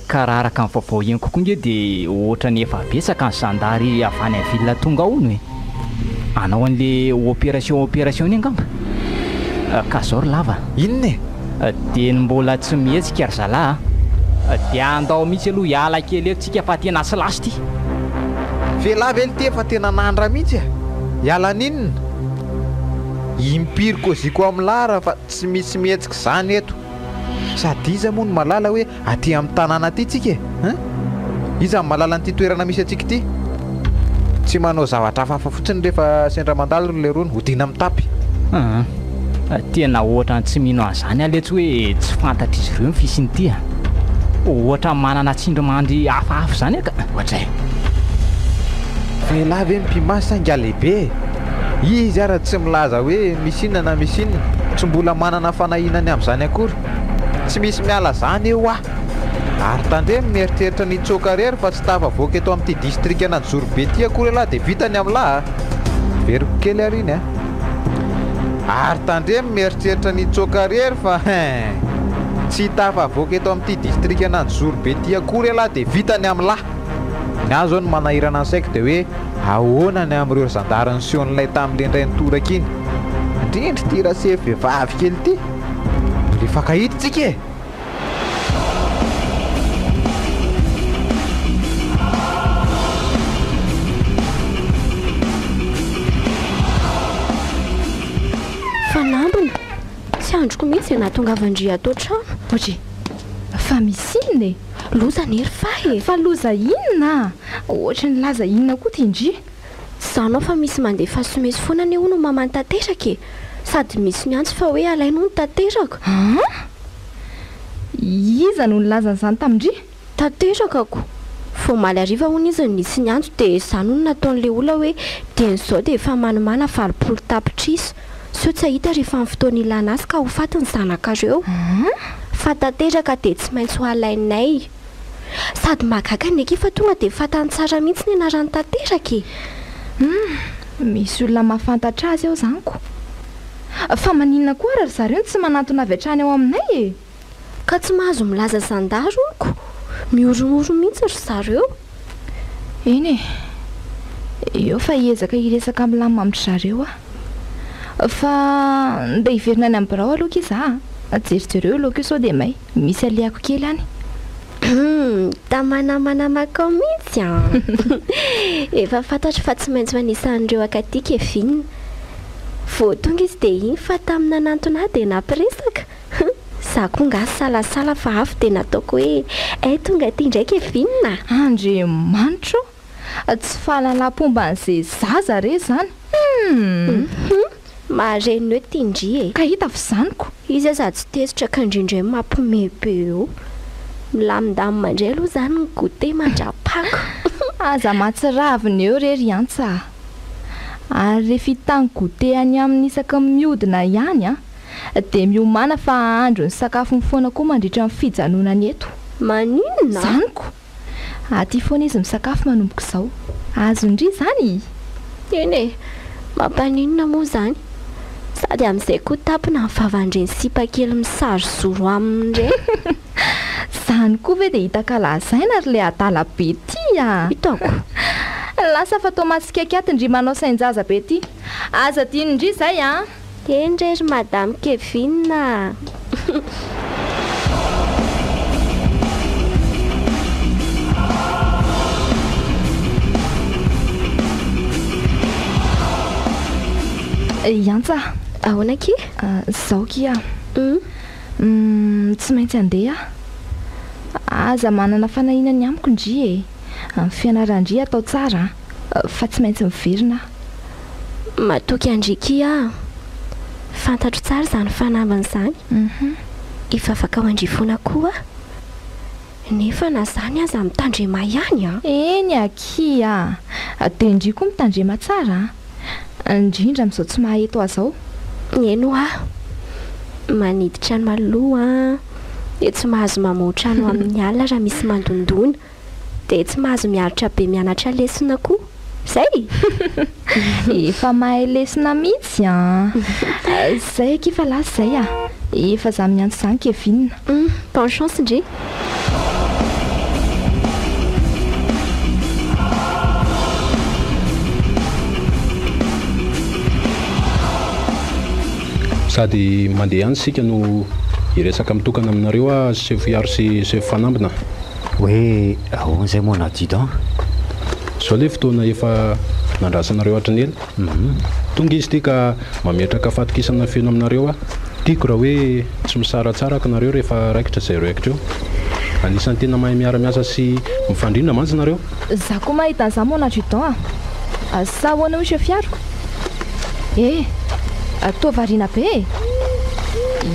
Ka raha araka ny vaovao eny kokoa nge dia ohatra ny efa betsaka ny zandary avy any amin'ny vilona tonga ono e, anao an'le opération iny angamba. Ka zao ry lava. Inona e? Dia mbola tsy mihetsika ry zalahy dia andao mihitsy aloha hiala kely etsika fa tena sy lasy ty. Vehilahy ve ty efa tena nandra mihitsy hiala ninona. Impiry koziko amin'ny lara fa tsy misy mihetsika izany eto. Sady iza moa no malala hoe aty amin'ny tanàna aty tsika e? Iza ny malala n'ity toerana misy atsika ity. Tsy manao zavatra hafa fotsiny rehefa sendra mandalo le rony hodina mitapy. Tena ohatra tsy mino an'izany aletsy hoe tsy fantatra izy ireo ny fisiny ty. Ohatra manana tsindrimandry hafahafa zany aka. Ohatray vehilahy ve mpimasy sanga lehibe, izy ara tsy milaza hoe misinna na misinna, tsy mbola manana fanahinany amin'izany akory. Tsy misy miala zany eo ary tandre mieritreritra ny tsokarery fa tsy tafavoaka eto amin'ity distrika nanjoro be ty akory lahy dia vitany amin'lahy. Veriko kely ariny ary tandre mieritreritra ny tsokarery fa tsy tafavoaka eto amin'ity distrika nanjoro be ty akory lahy dia vitany amin'lahy. Ny azo zao ny manahirana ny saiko dia hoe ahoana ny amin'ireo zandarany sion'ilay tamin'ile indray nitoraka iny. Indrindry ty rasefy vehivavy kely ty le fakahity tsika e. Fanambina tsy androko mihitsy nahatongavandry atao trano. Ohatry fa misy inona e? Loza nery fa e. Fa loza inona? Ohatra ny laza inona koa tindry? Zanao fa misy mandefa somesy foana ny ho no mamany tanteraka e, sady misy miantso fa hoe alaino ny tanteraka. Iza no nilaza n'izany tamindry? Tanterakako fo maly ariva hono izy nisy ny antso dia izany hono nataon'le olona hoe dian'izao dia efa manomana valopolo tapitrisa, so tsy ahita rehefa amin'ny fotoana ilana azy ka ho faty ny zanakareo. Fa tanteraka dia tsy maintsy ho alainay, sady mahagaga ny efa tonga dia fatany tsara mihitsy ny anarany tanteraka e. Misy olona mahafantatra azy ao zaniko. fa maninona koa raha zareo tsy manantona avy hatrany ao aminay e ka tsy mahazo milaza zandaroko mioromoro mihitsy ry zareo eny e eo fa hiezaka hiresaka amin'ny lamimamitra zareo fa nda hiverina any amin'ny birao aloha iza jerijereo aloha sao dia may misy aliako kely any tamanamanamaka mihitsy efa fantatro fa tsy maintsy manisan'ireo akatika evinina vao tonga izy dia iny fa tamina nantona dia nampiresaka za koa nga salasala fa afo dia nataoko hoe ay tonga ty ndraiky evinina andre manitro tsy fahalalam-pomban'izay zaza re zany mahareny hoe tindry e ka hita fa zaniko izy aza tsy tezitra ka indrindray mampimebe eo milamindamy mandray aloha zany ny gote mandrapako aza matsiraviny eo rery antsa ary rehefa hitany gote any amin'ny isaka miodina ihany dia miomana fa andro ny sakafo mifoana koa mandritra amin'ny fijanonany eto maninona zaniko aty foana izy misakafo manomboka izao azondry zany eny e mampaninona moa zany sady amin'izay koa tapina ny vavandreny sipa kely misary zoro amindray zany koa ve dia hitaka lazaina ry le adala be ty hitako lasa fa tao masikaiky ndry manao sainjaza be ty aza tianindry zay endrery madame Kevinina yantsa ahoana ki zao kia tsy maintsy andeha aza manana fanahinany amiko indry e amin'ny fianarandry atao tsara fa tsy maintsy miverina matoky andriky fantatro tsara zany fanambana zany efa afaka ao andrifoana koa nefa na zany aza mitandrema ihany eny akia dia indry koa mitandrema tsara indrindra amin'izao tsy mahaeto azao eno maniditra ny maloha dia tsy mahazo mamoatra no amin'ny alina raha misy mandondona dia tsy mahazo miaritra be mianatra lesona koa zay efa mahay lesona mihitsy zay akifa lasy zay efa za miantso zany Kevinina bonne chance ndry sady mandeha ihany sika no iresaka mitokana aminareo sefo iaro sy sefo fanambina hoe ahoan'izay moana adjudant zao le fotoana efa nandrasanareo hatranely tonga izy ity ka mametraka fatokisana feno aminareo tiako raha hoe tsy misaratsaraka nareo rehefa raikitra zay raikitra eo anisan'ny tena mahay miara-miasa sy mifandrina mantsy nareo za koa mahita an'izany moana adjudant sa hoana hoe sefiaro atao variana be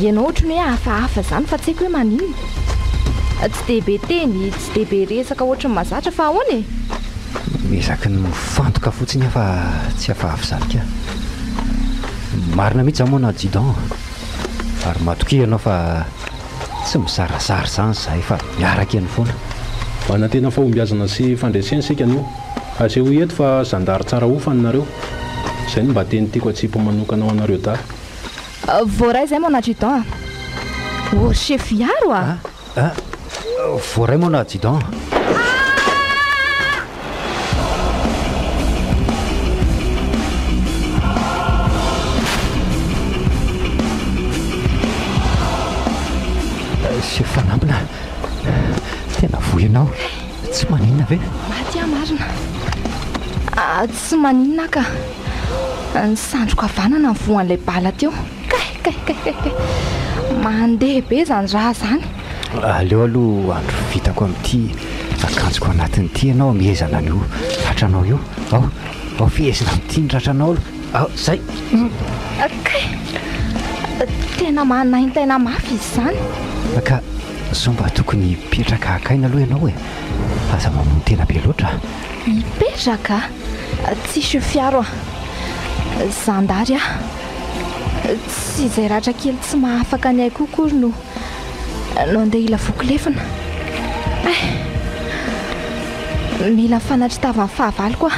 ianao ohatra ny hoe hafahafa zany fa tsy haiko hoe maninona tsy dia be teny tsy dia be resaka ohatra ny mazatra fa ahoana ezaky ny mifantoka fotsiny fa tsy hafahafa zany ka marina mihitsy zany moana adjudant ary matoky ianao fa tsy mizarazary zany zay fa miaraka eny foana mana tena fahombiazana sy fandreseny sika anio aseho eto fa zandary tsara ofany nareo zay no mba teny tiako atsipo manokana ao anareo da voaray zay moana adjudant o sefiaro voaray moana adjudant sefo fanambina tena voy ianao tsy maninona ve maty marina tsy maninona ka ny sandroka avanana ny voan'ilay bala teo kay mandeha be zany raha zany aleo aloha andro vitako amin'ity akanjoko anatin'ity ianao miezana an'io ratranao io ao fiezina amin'ity ny ratranao zay kay tena manaintena mafy izy zany ka zao mba tokony hipetraka akaina aloha ianao aza mamono tena be loatra hipetraka tsy sefiaro zandary tsy izay ratra kely tsy mahafaka ny aiko kory no andeha ila vokolefina mila fanatritavany fahavalo koa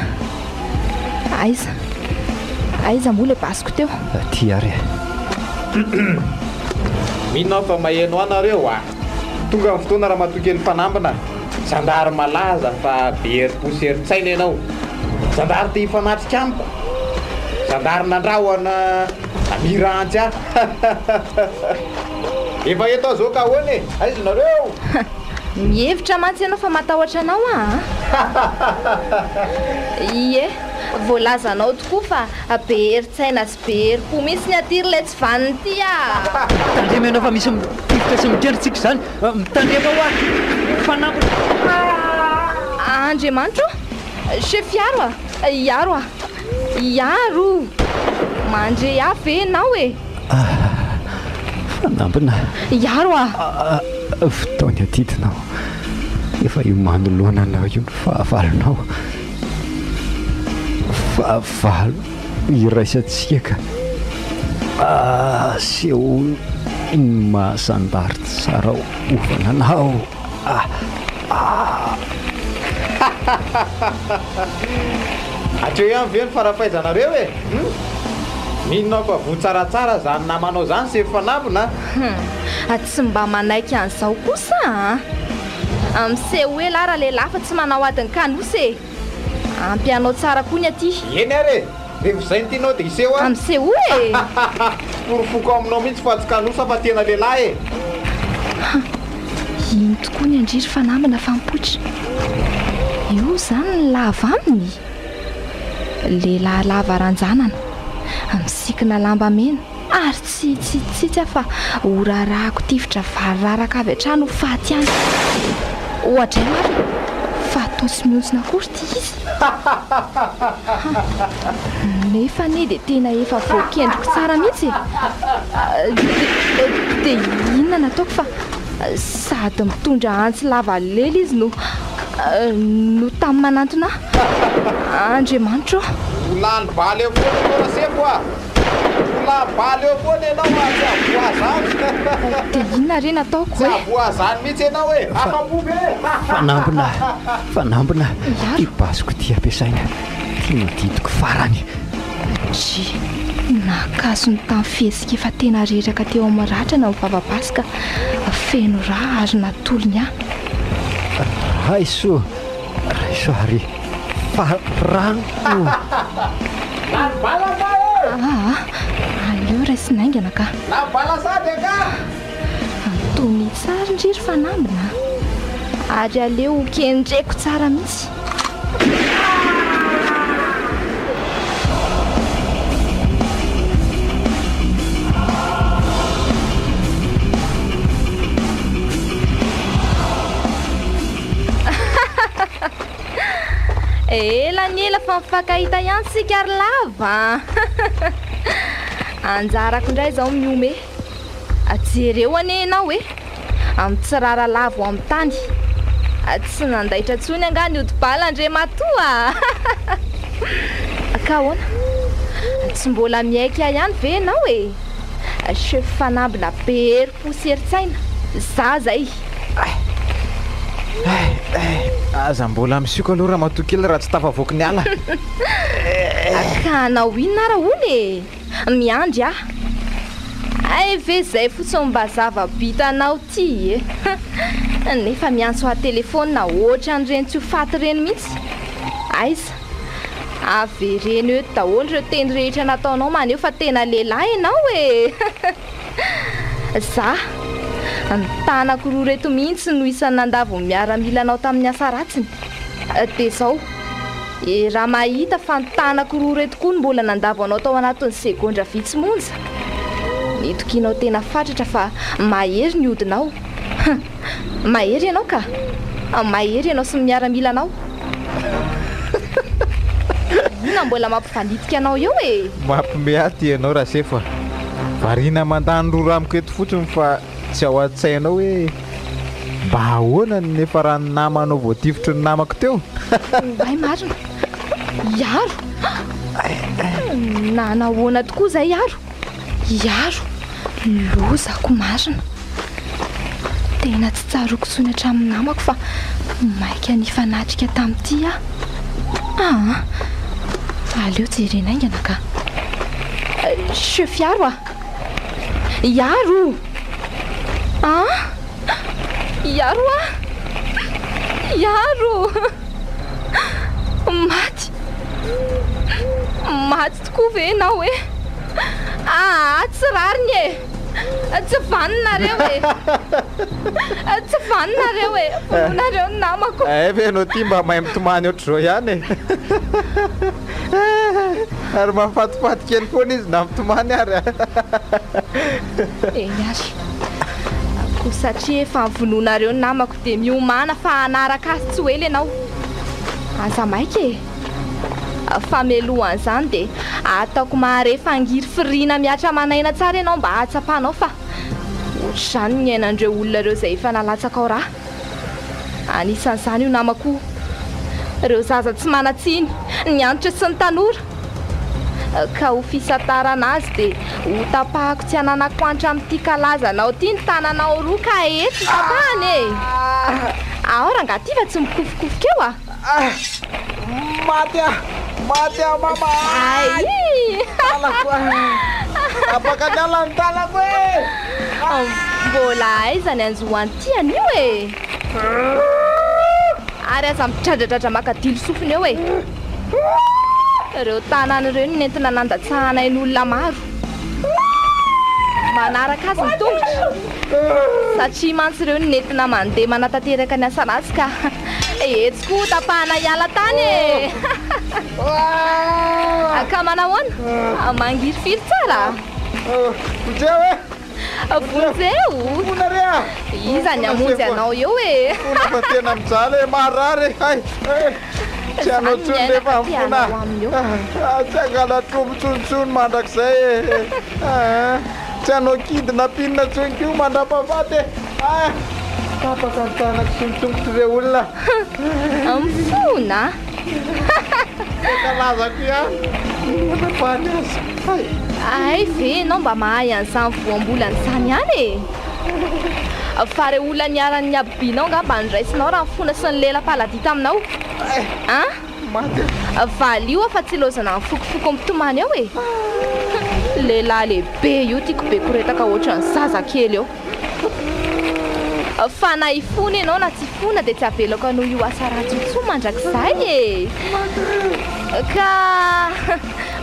aiza moa le basiko teo ty ary Minao fa maheno anareo tonga amin'ny fotoana raha matokely fanambina zandary malaza fa bery-posery-tsaina ianao zandary te hifanatrika amiko zandary nandrahoana amirantsy efa eto zao ka hoany aizy nareo mihevitra mantsy ianao fa matahotra anao ie voalazanao tokoa fa bery-tsaina sy bery-po misy ny atiry le tsy vaniny ty tandrema ianao fa misy mipivotra sy mikendritsika zany mitandrema ho fanambina Andriamanitro chef Iaro Iaro Iaro mandre afy enao fanambina Iaro fotoany atidinao efa io manoloana anao io ny fahavalonao fahavalo iraisantsika seho mahasandary tsara ovana anao atreo ihany ve ny farafaizanareo minonao fa vo tsaratsara zany namanao zany se fanambina tsy mba manaiky an'izao kosa miseho hoe lara lehilahy fa tsy manao adiny kanosy ampianao tsara koa ny aty eny ary revo zay ny tianao dia iseho miseho porofoko aminao mihitsy fa tsy kanosa fa tena lehilahy ino tokoa ny andriry fanambina fampoitra io zany ny lava aminy lehilahy lava ranjanana misikina lamba mena ary tsitsitsitsy fa orarahako tifitra vararaka avy hatrano faty any ohatra maro fa atao sy miontsina akory ty izy nefa ne dia tena efa voakendriko tsara mihitsy dia inona nataoko fa sady mitondra antsy lava lely izy no tamin'ny manantona Andriamanitro olany baly eo foana ianao rasefo olany baly eo foana ianao tsy avoazany dia inona re nataoko tsy avoazany mihitsy ianao afabobe fanambina ty basiko ty ampiasaina ty nodidiko farany sy nakaso ny tamin'ny fihetsika efa tena reraka teo amin'ny ratrana ny vavabasika feno raha ary natolony raiso ary rano aleo raisinaingana ka antony tsara ndriry fanambina ary aleo kendreko tsara mihitsy ela ny ela fa mifankahita ihany sika ary lava anjarako indray izao miome jereo ane ianao amin'ny tsirara lavo amin'ny tany tsy nandaitra tsony anga ny odibala andre matoa ka hoana tsy mbola miaika ihany ve ianao chef fanambina bery-posery-tsaina za zay aza mbola misioko aloha raha matokely raha tsy tafavoaka ny ala ka anao inona raha hony miandry ve zay fotsiny mba zava-bitanao ty nefa miantso a telefôna ohatra an'ireny tsy ho faty reny mihitsy aiza avereny eo daholo ireo teny rehetra nataonao maneo fa tena lehilahy ianao za nytanako roa reto mihitsy no isan'ny nandavo miara-milanao tamin'ny asa ratsiny dia izao raha mahita fa nytanako roa reto koa no mbola nandavo anao tao anatin'ny segondra vitsy monja nitokianao tena fatratra fa mahery ny odinao mahery ianao ka mahery ianao sy miara-milanao ina mbola mampifanitika anao eo mampime aty ianao raha sefa variana mandany roa ramiko eto fotsiny fa tsy ao an-tsainao mba ahoana nefa raha ny namanao voatifitry ny namako teo ay marina Iaro nahoana tokoa zay Iaro lozako marina tena tsy tsaroko tsony hatramin'ny namako fa maika nifanatrika tamin'ity aleo jerenaingana ka chef Iaro Yaro. Yaro Yaro. Maty tokoa ve ianao e? Tsy rariny e. Tsy vaninareo e. Tsy vaninareo e. Vononareo ny namako. Ve anao ty mba mahay mitomany ohatr'izao ihany e. Ary mahafatifaty kely foana izy na mitomany ary. Ary ko satria efa vononareo ny namako dia miomana fa hanaraka azy tsy hoely ianao. Aza maika e. Famelohan'izany dia ataoko maharefa angiry firiana miatra manaina tsara ianao mba hatsapanao fa ohatr'izany ny ainandreo olona ireo izay efa nalatsaka ao raha. Anisan'izany io namako ireo zaza tsy manatsiny ny antitra sy ny tanora ka ho fisantarana azy dia ho tapahako tsy hananako antra amin'ity kalazanao ty ny tananao roa ka eto tapahany e. Ahora nga ty fa tsy mikofokofika eo a. Maty mama. Tapaka niala ny tanako e. Mbola aiza ny anjoany ty an'io e. Ary aza mitradradratra makadilo sofiny eo e. Ireo tanany ireo no nentina nandatsahanay n'olona maro. Manaraka azy ny tongotra satria mantsy ireo no nentina mandeha manatanteraka ny asa ratsy ka etsiko tapahana hiala tany e. Ka manahoana? Mangiry firy tsara. Vonjeo e. Vonjeo? Vonarea. Iza ny amonjy anao eo e. Fona fa tena mijaly e marary. Tsy hanao tsony rehefa mifona. Tsy hangala trombo tsontsony mandrakizay e. Tsy hanao kidnapping tsony kio mandrapahafaty e. Tapaka ny tanako tsontsongotry ireo olona. Mifona? Kalazako ihany. Manapahany azy. Ay ve ianao mba mahay an'izany voambolany izany ihany e. Fa ireo olona niaran'ny abibianao ngamba niraisinao raha mifona sy ny lela-paladita aminao. Valio fa tsy lozana mifokofoko mitomany eo e. Lehilahy lehibe io tiako be koretaka ohatran'ny zaza kely eo. Fa na ifona ianao na tsy fona dia tsy avelako anao io asa ratsotsoa mandrakizay e. Ka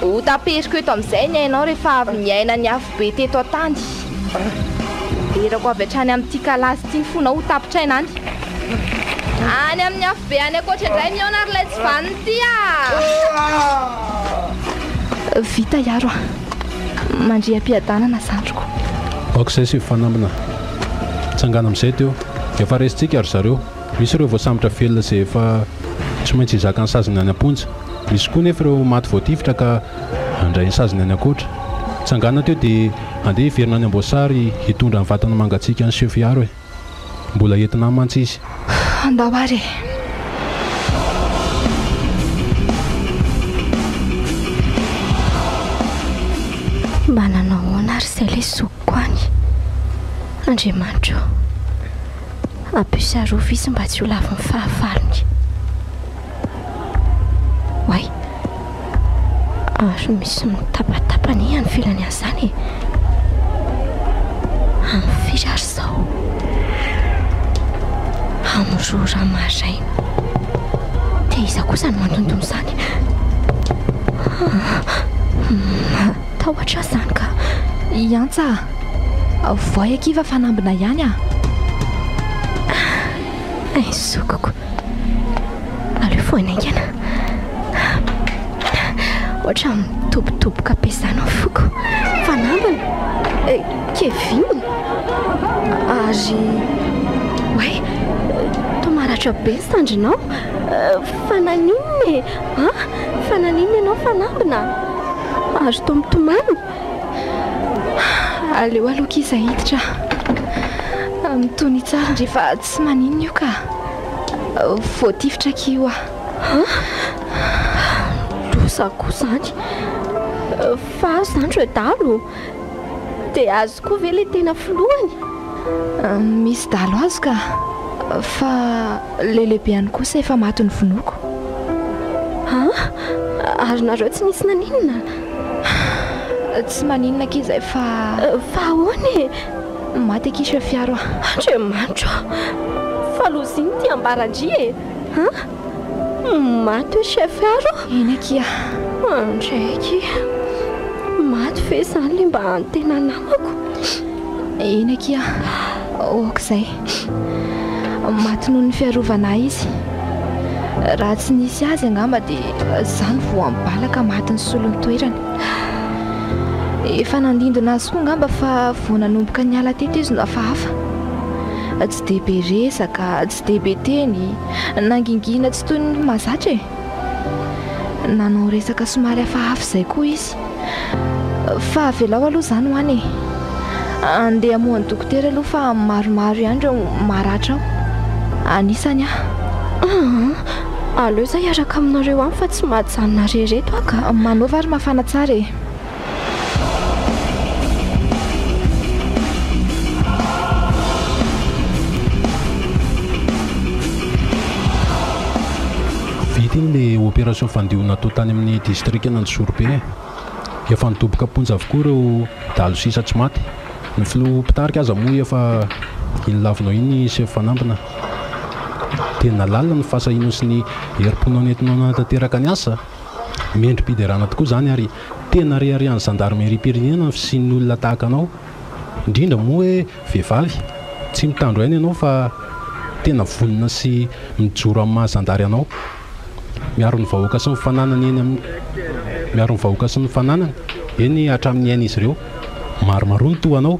ho taperiko eto amin'izay ny ainao rehefa avy miaina ny afo be teto an-tany. Erako avy hatrany amin'ity kalazy ity ny fona ho tapitraina any. Any amin'ny afo be any akoatra indray miaona ary ilay tsy vaniny ity Vita Yaro mandriam-piadanana zandroko. Aok'izay sy fanambina. Tsangana amin'izay teo efa resitsika ary zareo. Misy ireo voasambotra felona izay efa tsy maintsy hizaka ny saziny any am-ponja. Misy koa nefa ireo maty voatifitra ka handray ny saziny any ankoatra. Tsangana teo dia andeha hiverina any amboasary hitondra ny vatana mangatsiaka ny chef Yaro e. Mbola entina mantsy izy. Andao ary. Mba nanao ahoana ary izay ilay zokiko any. Andriamanitra ampisarovy izy mba tsy ho lavo ny fahavalony. Way ary misy mitapatapana ihany filany an'izany amin'ny firy ary izao amorora maraina dia iza kosa ny mandondona izany. Matahotra izany ka Iantsa voay akiva fanambina ihany Ay zokoko aleo foana ingana ohatra mitobitoboka ampiasana foko fanambina Kevin ary way tomaratra be ny sandrinao fananinny fananinny ianao fanambina ary tomitomany aleo aloka izy hiditra mitony tsara rehefa tsy maninona io ka voatifitra kio losako zany fa zandro dalo dia azo koa ve ilay tena filohany misy dalo azo ka fa lehilehibe ihany kosa efa maty ny vonoko ary nareo tsy nisy naninona tsy maninona kizay fa ahoany maty akisa fiaro andriamanitra fa loziny ty ambaradry maty hoe chef fiaro eny akia andraiky maty ve zany le mba antena namako eny akia okizay maty noho ny fiarovana izy raha tsy nisy azy angamba dia zany vo ambalaka maty ny solony toerany efa nandindona azy koa angamba fa vo nanomboka ny ala teto izy no hafahafa tsy dehibe resaka tsy dehibe teny nangingina tsy toy ny mazatra nanao resaka somary hafahafa izay koa izy fa avelao aloha zany ho any andeha moa ny dokotera aloha fa maromaro ihany reo maratra ao anisany aleo zay araka aminareo any fa tsy mahajanona rereto aka manova ary mafana tsara vita iny le opération fandiona atao tany amin'ny district Nandisorbe efa nitoboka ponja avokoa ireo dalo sisa tsy maty ny filoha mpitarika aza moa efa iny lavinao iny chef fanambina tena lalina ny fahasahinao sy ny herim-ponao nentinao nanatanteraka ny asa mendrim-piderana tokoa zany ary tena reharehan'ny gendarmerie pirenena sy ny olona tahaka anao indrindra moa hoe vehivavy tsy mitandro aina ianao fa tena vonona sy mijoro amin'ny mahazandary anao miaro ny vahoaka sy ny fananana eny amin'ny miaro ny vahoaka sy ny fananana eny hatramin'ny aina izy ireo maromaro ny tohanao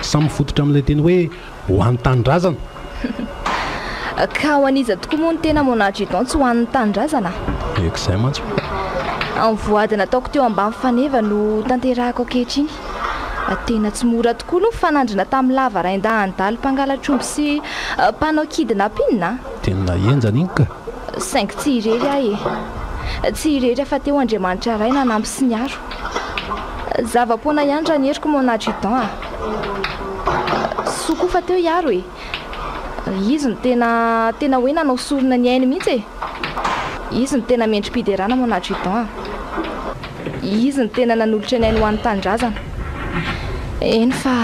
samy fototra amin'ilay teny hoe ho an'ny tanindrazana ka ho aniza tokoa moa ny tena monadjudant tsy ho an'ny tanindrazana ekizay mantsy amin'ny voadina ataoko teo ambany faneva no tanterahako ankehitriny tena tsy mora tokoa no fanandrina tamin'ny lava rain-dahandalo mpangalatromby sy mpanao kidnapping tena enjana iny ka saingy tsy irery ahy tsy irery fa teo andriamanitra ray nanampy sy niaro zava-poana ihany raha nyeriko monadjudant sokoa fa teo iaro izy ny tena hoe nanao sorona ny ainy mihitsy izy ny tena mendrim-piderana monadjudant izy ny tena nanolotra ny ainy ho an'ny tanindrazana eny fa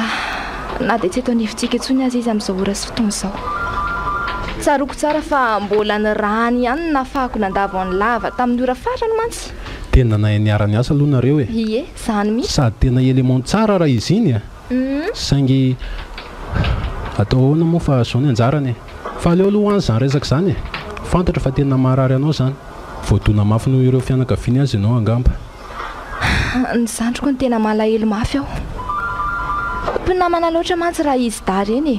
na dia tsy eto anivontsika itsony azy izy amin'izao ora sy fotoana izao tsaroko tsara fa mbola ny rany ihany nafahako nandavo any lava tamin'ny ora farany mantsy tena nahay niara-ny asa aloha nareo ie zany mihitsy sady tena élément tsara raha izy iny saingy atao ahoana moa fa zao ny anjarany fa aleo aloha hoany zany resaka zany fantatra fa tena maharary anao zany voadona mafy no ireo fianakaviany azy ianao angamba ny zandroko ny tena malahelo mafy aho mpinamana loatra mantsy raha izy dary eny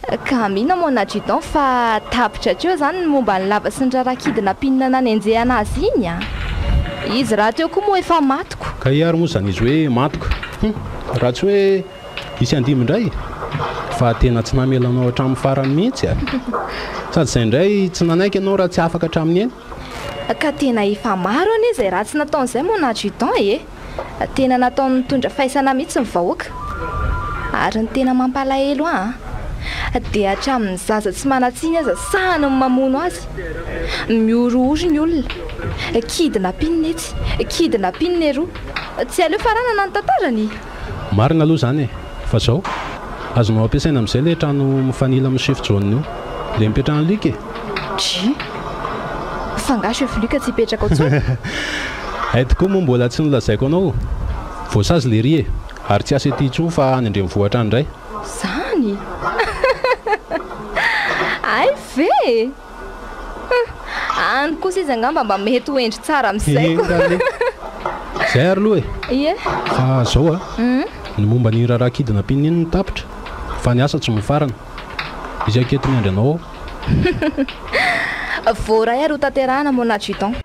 ka mihina monadjudant fa tapitra treo zany ny momba ny lava sy ny raharaha kidnapping nany anjehana azy iny izy raha teo koa moa efa matoko ka iary moa zany izy hoe matoko raha tsy hoe isy andimy indray fa tena tsy namelanao hatramin'ny farany mihitsy sady izay indray tsy nanaiky ianao raha tsy afaka hatramin'ny eny ka tena efa maro anie izay raha tsy nataon'izay monadjudant tena nataony mitondra fahaisana mihitsy ny vahoaka ary ny tena mampalahelo dia hatramin'ny zaza tsy manatsiny aza sahany ny mamono azy mioroory ny olona kidnapping etsy kidnapping eroa tsy aleo faranana ny tantarany marina aloha zany fa zao azonao ampiasaina amin'izay le trano mifanila amin'ny chef John io le mipetrahany lika fanga chef Luka tsy hipetraka ao tsony ay tokoa moa mbola tsy nolazaiko anao voasazy le ry ary tsy asa ety tsoa fa any andrenivohitra andray zany ay ve any kosa izy angamba mba mety ho endry tsara amin'izay zay ary aloha ie fa zao ny momba ny raharaha kidnapping iny ny tapitra fa ny asa tsy mifarana izy akety ny andry anao voaray ary ho tanterahana monadjudant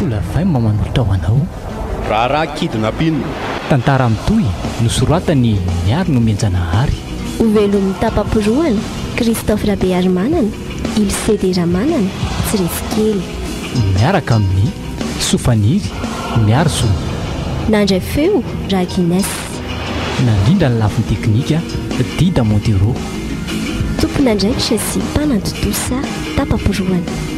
ola vai mba manolotra ho anao raharaha kidnapping tantara mitohy nosoratany miary no mianjanahary ovelomin'ny tapam-poroana Christophe Rabearimanana Ilsede Ramanana tsy resy kely miaraka amin'ny sofaniry miaro so nandray feo Rakinès nandrindra ny lafin'ny teknika Dida Montero tompona ndraikitra sy mpanantotosa tapam-poroana